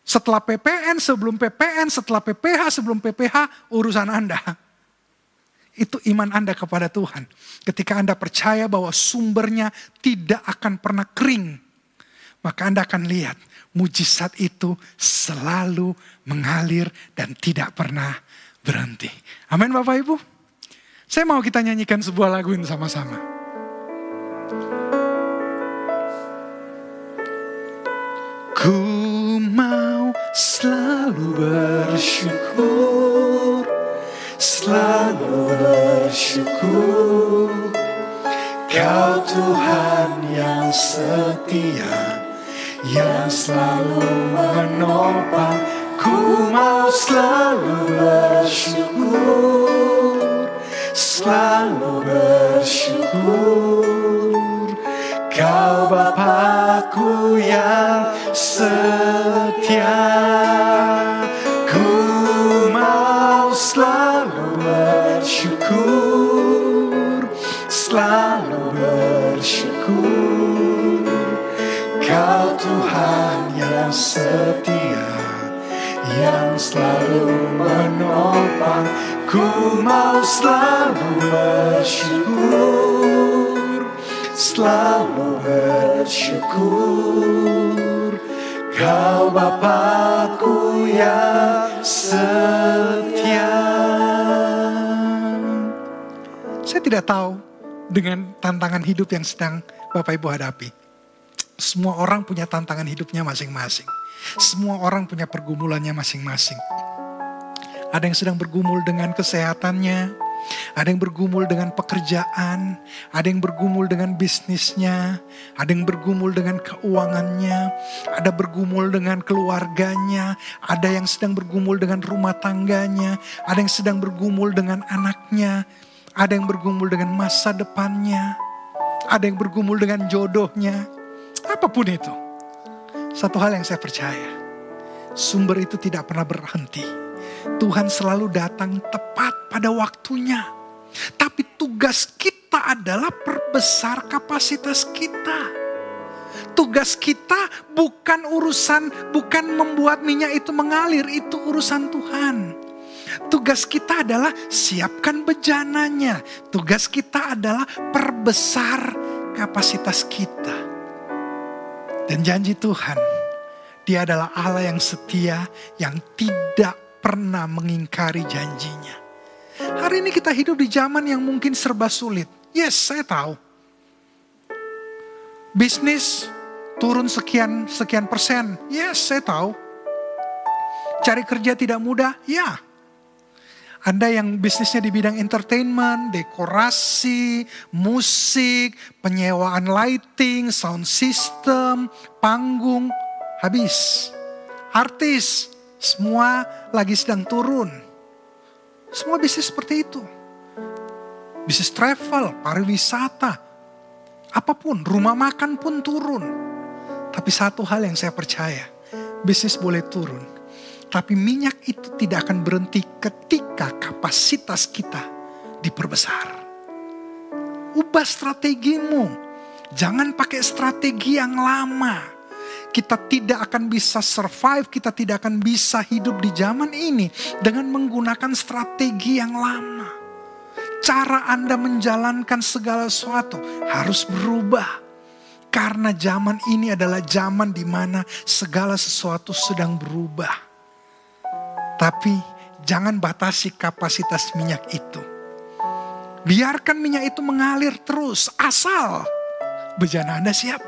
Setelah PPN, sebelum PPN, setelah PPH, sebelum PPH, urusan Anda. Itu iman Anda kepada Tuhan. Ketika Anda percaya bahwa sumbernya tidak akan pernah kering, maka Anda akan lihat mujizat itu selalu mengalir dan tidak pernah berhenti. Amin Bapak Ibu. Saya mau kita nyanyikan sebuah lagu ini sama-sama. Ku mau selalu bersyukur, selalu bersyukur. Kau Tuhan yang setia, yang selalu menopang. Ku mau selalu bersyukur, selalu bersyukur. Kau Bapakku yang setia, ku mau selalu bersyukur, selalu bersyukur. Kau Tuhan yang setia, yang selalu menopang. Ku mau selalu bersyukur, selalu bersyukur. Kau Bapakku yang setia. Saya tidak tahu dengan tantangan hidup yang sedang Bapak Ibu hadapi. Semua orang punya tantangan hidupnya masing-masing. Semua orang punya pergumulannya masing-masing. Ada yang sedang bergumul dengan kesehatannya. Ada yang bergumul dengan pekerjaan, ada yang bergumul dengan bisnisnya, ada yang bergumul dengan keuangannya, ada bergumul dengan keluarganya, ada yang sedang bergumul dengan rumah tangganya, ada yang sedang bergumul dengan anaknya, ada yang bergumul dengan masa depannya, ada yang bergumul dengan jodohnya, apapun itu. Satu hal yang saya percaya, sumber itu tidak pernah berhenti. Tuhan selalu datang tepat pada waktunya. Tapi tugas kita adalah perbesar kapasitas kita. Tugas kita bukan membuat minyak itu mengalir, itu urusan Tuhan. Tugas kita adalah siapkan bejananya. Tugas kita adalah perbesar kapasitas kita. Dan janji Tuhan, Dia adalah Allah yang setia, yang tidak pernah mengingkari janjinya. Hari ini kita hidup di zaman yang mungkin serba sulit. Yes, saya tahu. Bisnis turun sekian persen. Yes, saya tahu. Cari kerja tidak mudah. Ya. Anda yang bisnisnya di bidang entertainment, dekorasi, musik, penyewaan lighting, sound system, panggung, habis. Artis, semua lagi sedang turun. Semua bisnis seperti itu. Bisnis travel, pariwisata, apapun, rumah makan pun turun. Tapi satu hal yang saya percaya, bisnis boleh turun. Tapi minyak itu tidak akan berhenti ketika kapasitas kita diperbesar. Ubah strategimu. Jangan pakai strategi yang lama. Kita tidak akan bisa survive, kita tidak akan bisa hidup di zaman ini dengan menggunakan strategi yang lama. Cara Anda menjalankan segala sesuatu harus berubah. Karena zaman ini adalah zaman di mana segala sesuatu sedang berubah. Tapi jangan batasi kapasitas minyak itu. Biarkan minyak itu mengalir terus, asal bejana Anda siap.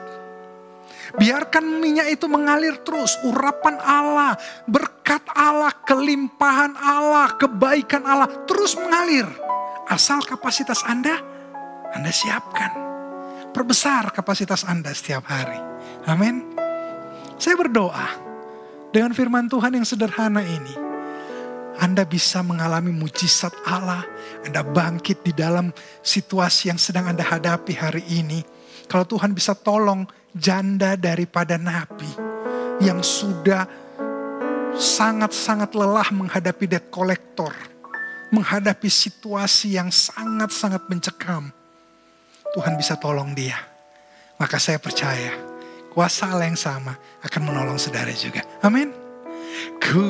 Biarkan minyak itu mengalir terus. Urapan Allah, berkat Allah, kelimpahan Allah, kebaikan Allah terus mengalir. Asal kapasitas Anda Anda siapkan. Perbesar kapasitas Anda setiap hari. Amin. Saya berdoa dengan firman Tuhan yang sederhana ini, Anda bisa mengalami mujizat Allah. Anda bangkit di dalam situasi yang sedang Anda hadapi hari ini. Kalau Tuhan bisa tolong janda daripada napi yang sudah sangat-sangat lelah menghadapi debt collector, menghadapi situasi yang sangat-sangat mencekam, Tuhan bisa tolong dia. Maka saya percaya kuasa Allah yang sama akan menolong saudara juga. Amin. Ku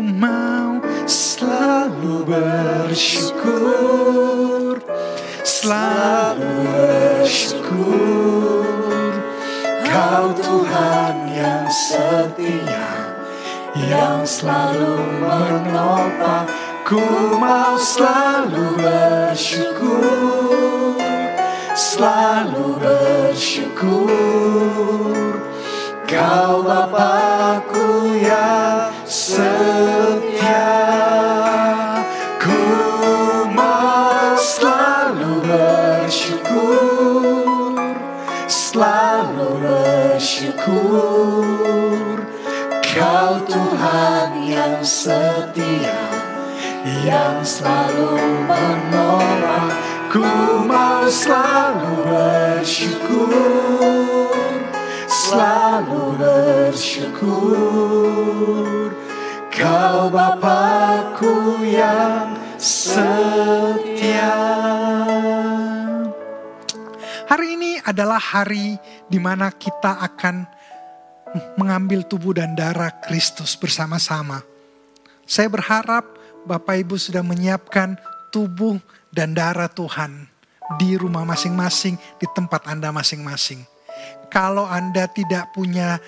mau selalu bersyukur, selalu bersyukur. Kau Tuhan yang setia, yang selalu menopang. Ku mau selalu bersyukur, selalu bersyukur. Kau Bapa-Ku yang setia. Ku mau selalu bersyukur, selalu bersyukur. Kau Tuhan yang setia, yang selalu menolong. Ku mau selalu bersyukur, selalu bersyukur. Kau Bapa-Ku yang setia. Hari ini adalah hari di mana kita akan mengambil tubuh dan darah Kristus bersama-sama. Saya berharap Bapak Ibu sudah menyiapkan tubuh dan darah Tuhan di rumah masing-masing, di tempat Anda masing-masing. Kalau Anda tidak punya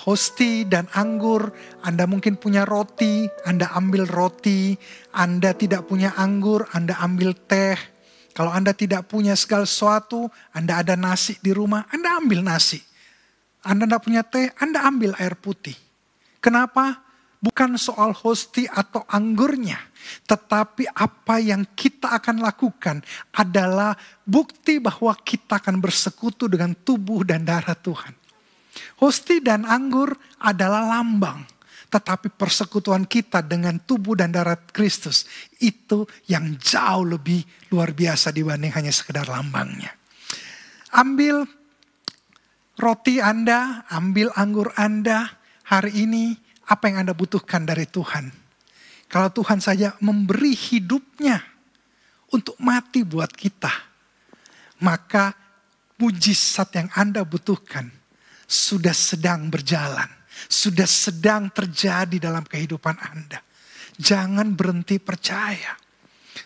hosti dan anggur, Anda mungkin punya roti, Anda ambil roti. Anda tidak punya anggur, Anda ambil teh. Kalau Anda tidak punya segala sesuatu, Anda ada nasi di rumah, Anda ambil nasi. Anda tidak punya teh, Anda ambil air putih. Kenapa? Bukan soal hosti atau anggurnya, tetapi apa yang kita akan lakukan adalah bukti bahwa kita akan bersekutu dengan tubuh dan darah Tuhan. Hosti dan anggur adalah lambang, tetapi persekutuan kita dengan tubuh dan darah Kristus itu yang jauh lebih luar biasa dibanding hanya sekedar lambangnya. Ambil roti Anda, ambil anggur Anda hari ini. Apa yang Anda butuhkan dari Tuhan? Kalau Tuhan saja memberi hidupnya untuk mati buat kita, maka mujizat yang Anda butuhkan sudah sedang berjalan, sudah sedang terjadi dalam kehidupan Anda. Jangan berhenti percaya.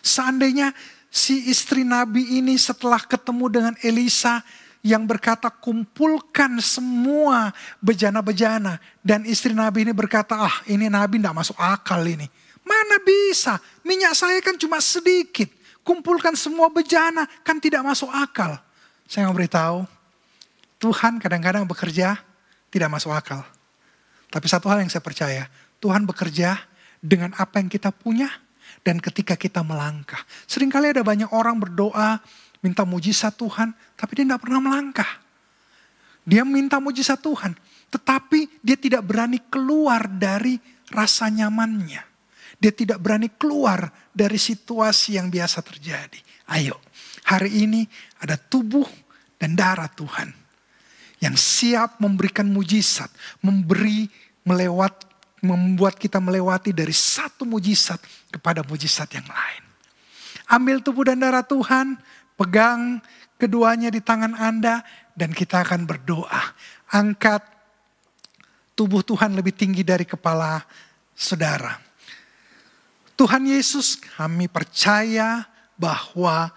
Seandainya si istri Nabi ini setelah ketemu dengan Elisa yang berkata kumpulkan semua bejana-bejana. Dan istri Nabi ini berkata, ini Nabi tidak masuk akal ini. Mana bisa, minyak saya kan cuma sedikit. Kumpulkan semua bejana, kan tidak masuk akal. Saya mau beritahu, Tuhan kadang-kadang bekerja tidak masuk akal. Tapi satu hal yang saya percaya, Tuhan bekerja dengan apa yang kita punya dan ketika kita melangkah. Seringkali ada banyak orang berdoa, minta mujizat Tuhan, tapi dia tidak pernah melangkah. Dia minta mujizat Tuhan, tetapi dia tidak berani keluar dari rasa nyamannya. Dia tidak berani keluar dari situasi yang biasa terjadi. Ayo, hari ini ada tubuh dan darah Tuhan yang siap memberikan mujizat, membuat kita melewati dari satu mujizat kepada mujizat yang lain. Ambil tubuh dan darah Tuhan, pegang keduanya di tangan Anda dan kita akan berdoa. Angkat tubuh Tuhan lebih tinggi dari kepala saudara. Tuhan Yesus, kami percaya bahwa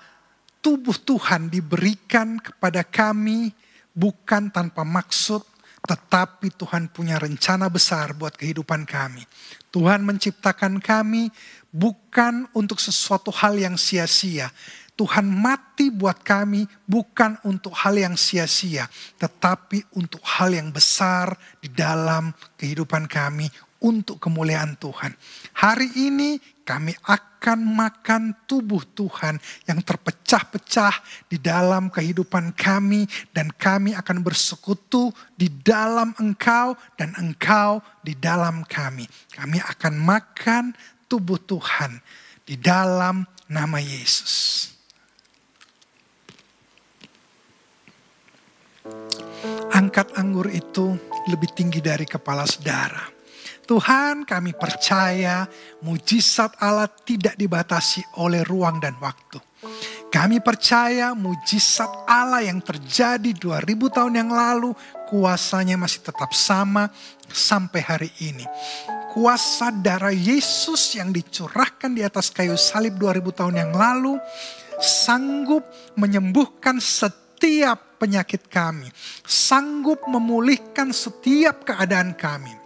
tubuh Tuhan diberikan kepada kami bukan tanpa maksud, tetapi Tuhan punya rencana besar buat kehidupan kami. Tuhan menciptakan kami bukan untuk sesuatu hal yang sia-sia. Tuhan mati buat kami bukan untuk hal yang sia-sia, tetapi untuk hal yang besar di dalam kehidupan kami untuk kemuliaan Tuhan. Hari ini kami akan makan tubuh Tuhan yang terpecah-pecah di dalam kehidupan kami. Dan kami akan bersekutu di dalam Engkau dan Engkau di dalam kami. Kami akan makan tubuh Tuhan di dalam nama Yesus. Angkat anggur itu lebih tinggi dari kepala saudara. Tuhan, kami percaya mujizat Allah tidak dibatasi oleh ruang dan waktu. Kami percaya mujizat Allah yang terjadi 2000 tahun yang lalu, kuasanya masih tetap sama sampai hari ini. Kuasa darah Yesus yang dicurahkan di atas kayu salib 2000 tahun yang lalu sanggup menyembuhkan setiap penyakit kami, sanggup memulihkan setiap keadaan kami,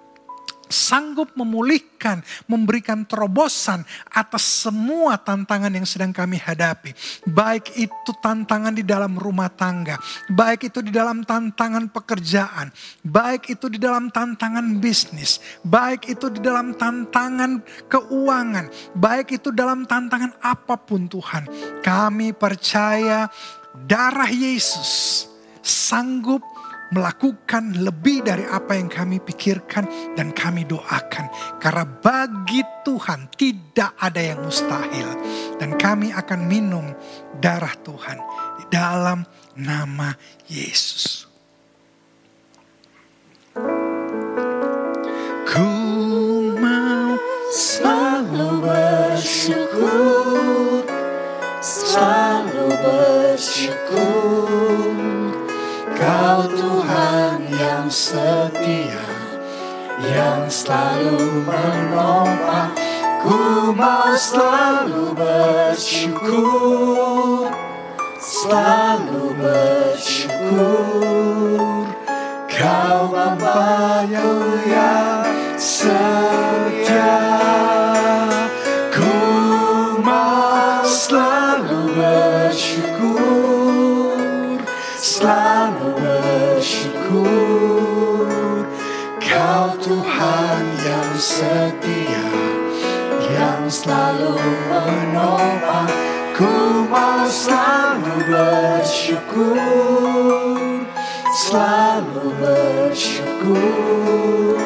sanggup memulihkan, memberikan terobosan atas semua tantangan yang sedang kami hadapi. Baik itu tantangan di dalam rumah tangga, baik itu di dalam tantangan pekerjaan, baik itu di dalam tantangan bisnis, baik itu di dalam tantangan keuangan, baik itu dalam tantangan apapun Tuhan. Kami percaya darah Yesus sanggup melakukan lebih dari apa yang kami pikirkan dan kami doakan. Karena bagi Tuhan tidak ada yang mustahil. Dan kami akan minum darah Tuhan di dalam nama Yesus. Ku mau selalu bersyukur, selalu bersyukur. Kau Tuhan yang setia, yang selalu menopang. Ku mau selalu bersyukur, selalu bersyukur. Kau Bapa-Ku yang setia. Ku mau selalu bersyukur, selalu bersyukur. Kau Tuhan yang setia, yang selalu menopang. Ku mau selalu bersyukur, selalu bersyukur.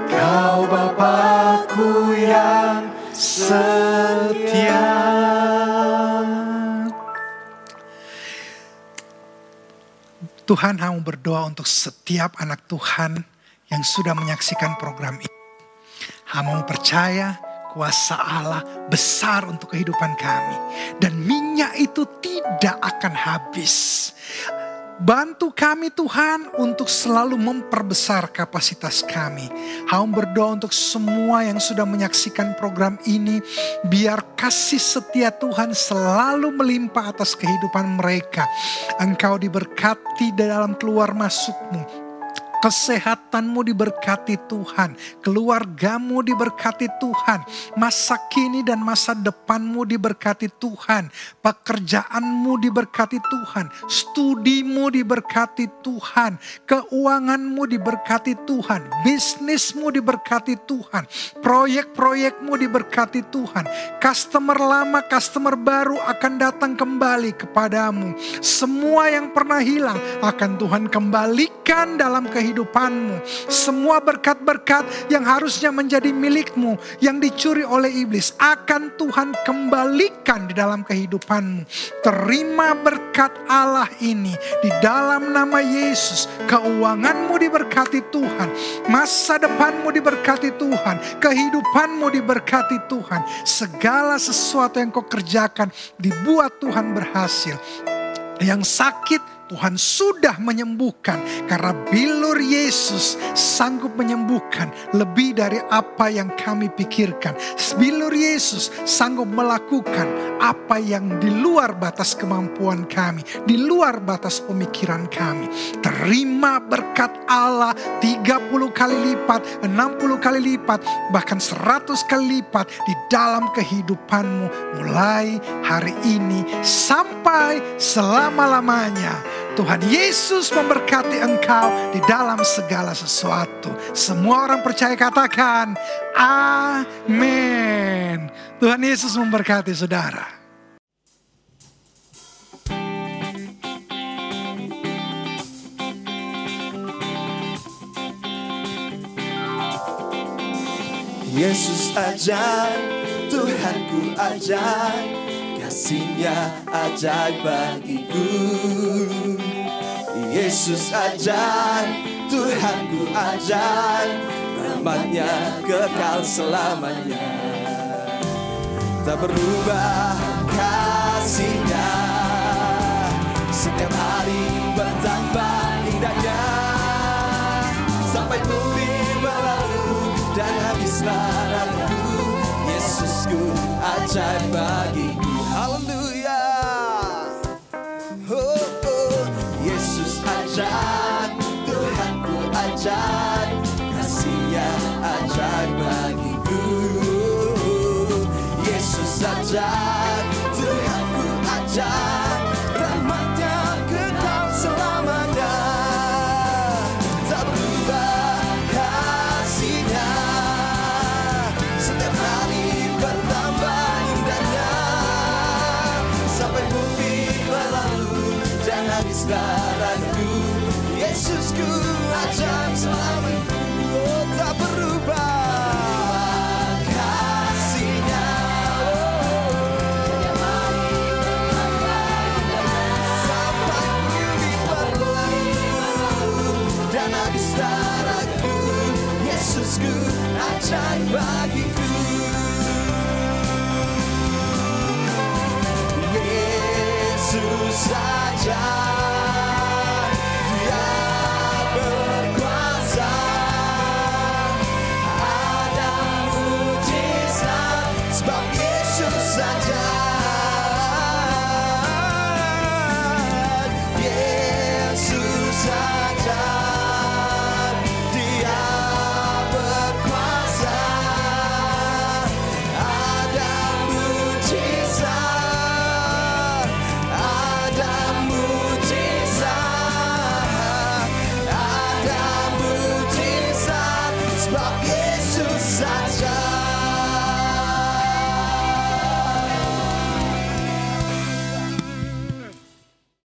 Kau Bapa-Ku yang setia. Tuhan, mau berdoa untuk setiap anak Tuhan yang sudah menyaksikan program ini. Mau percaya kuasa Allah besar untuk kehidupan kami. Dan minyak itu tidak akan habis. Bantu kami Tuhan untuk selalu memperbesar kapasitas kami. Hamba berdoa untuk semua yang sudah menyaksikan program ini. Biar kasih setia Tuhan selalu melimpah atas kehidupan mereka. Engkau diberkati dalam keluar masukmu. Kesehatanmu diberkati Tuhan, keluargamu diberkati Tuhan, masa kini dan masa depanmu diberkati Tuhan, pekerjaanmu diberkati Tuhan, studimu diberkati Tuhan, keuanganmu diberkati Tuhan, bisnismu diberkati Tuhan, proyek-proyekmu diberkati Tuhan, customer lama, customer baru akan datang kembali kepadamu. Semua yang pernah hilang akan Tuhan kembalikan dalam kehidupanmu. Semua berkat-berkat yang harusnya menjadi milikmu, yang dicuri oleh iblis, akan Tuhan kembalikan di dalam kehidupanmu. Terima berkat Allah ini di dalam nama Yesus. Keuanganmu diberkati Tuhan, masa depanmu diberkati Tuhan, kehidupanmu diberkati Tuhan. Segala sesuatu yang kau kerjakan dibuat Tuhan berhasil. Yang sakit Tuhan sudah menyembuhkan, karena bilur Yesus sanggup menyembuhkan lebih dari apa yang kami pikirkan. Bilur Yesus sanggup melakukan apa yang di luar batas kemampuan kami, di luar batas pemikiran kami. Terima berkat Allah 30 kali lipat, 60 kali lipat, bahkan 100 kali lipat di dalam kehidupanmu mulai hari ini sampai selama-lamanya. Tuhan Yesus memberkati engkau di dalam segala sesuatu. Semua orang percaya katakan amin. Tuhan Yesus memberkati saudara. Yesus ajaib, Tuhanku ajaib, kasih-Nya ajaib bagiku. Yesus ajaib, Tuhanku ajaib, rahmat-Nya kekal selamanya. Tak berubah kasih-Nya, setiap hari bertambah indahnya. Sampai bumi berlalu dan habislah ragu, Yesusku ajaib bagiku. Haleluya. Oh, oh. Yesus ajaib, Tuhanku ajaib, kasih-Nya ajaib bagiku. Yesus ajaib, Tuhanku ajaib, rahmat-Nya kekal selamanya. Tak berubah kasih-Nya, setiap hari bertambah indahnya. Sampai bumi berlalu dan habislah ragu, Yesusku ajaib selamanya. Oh, tak berubah kasih-Nya. Sampai bumi berlalu dan habislah ragu, Yesusku ajaib bagiku. Yesus ajaib.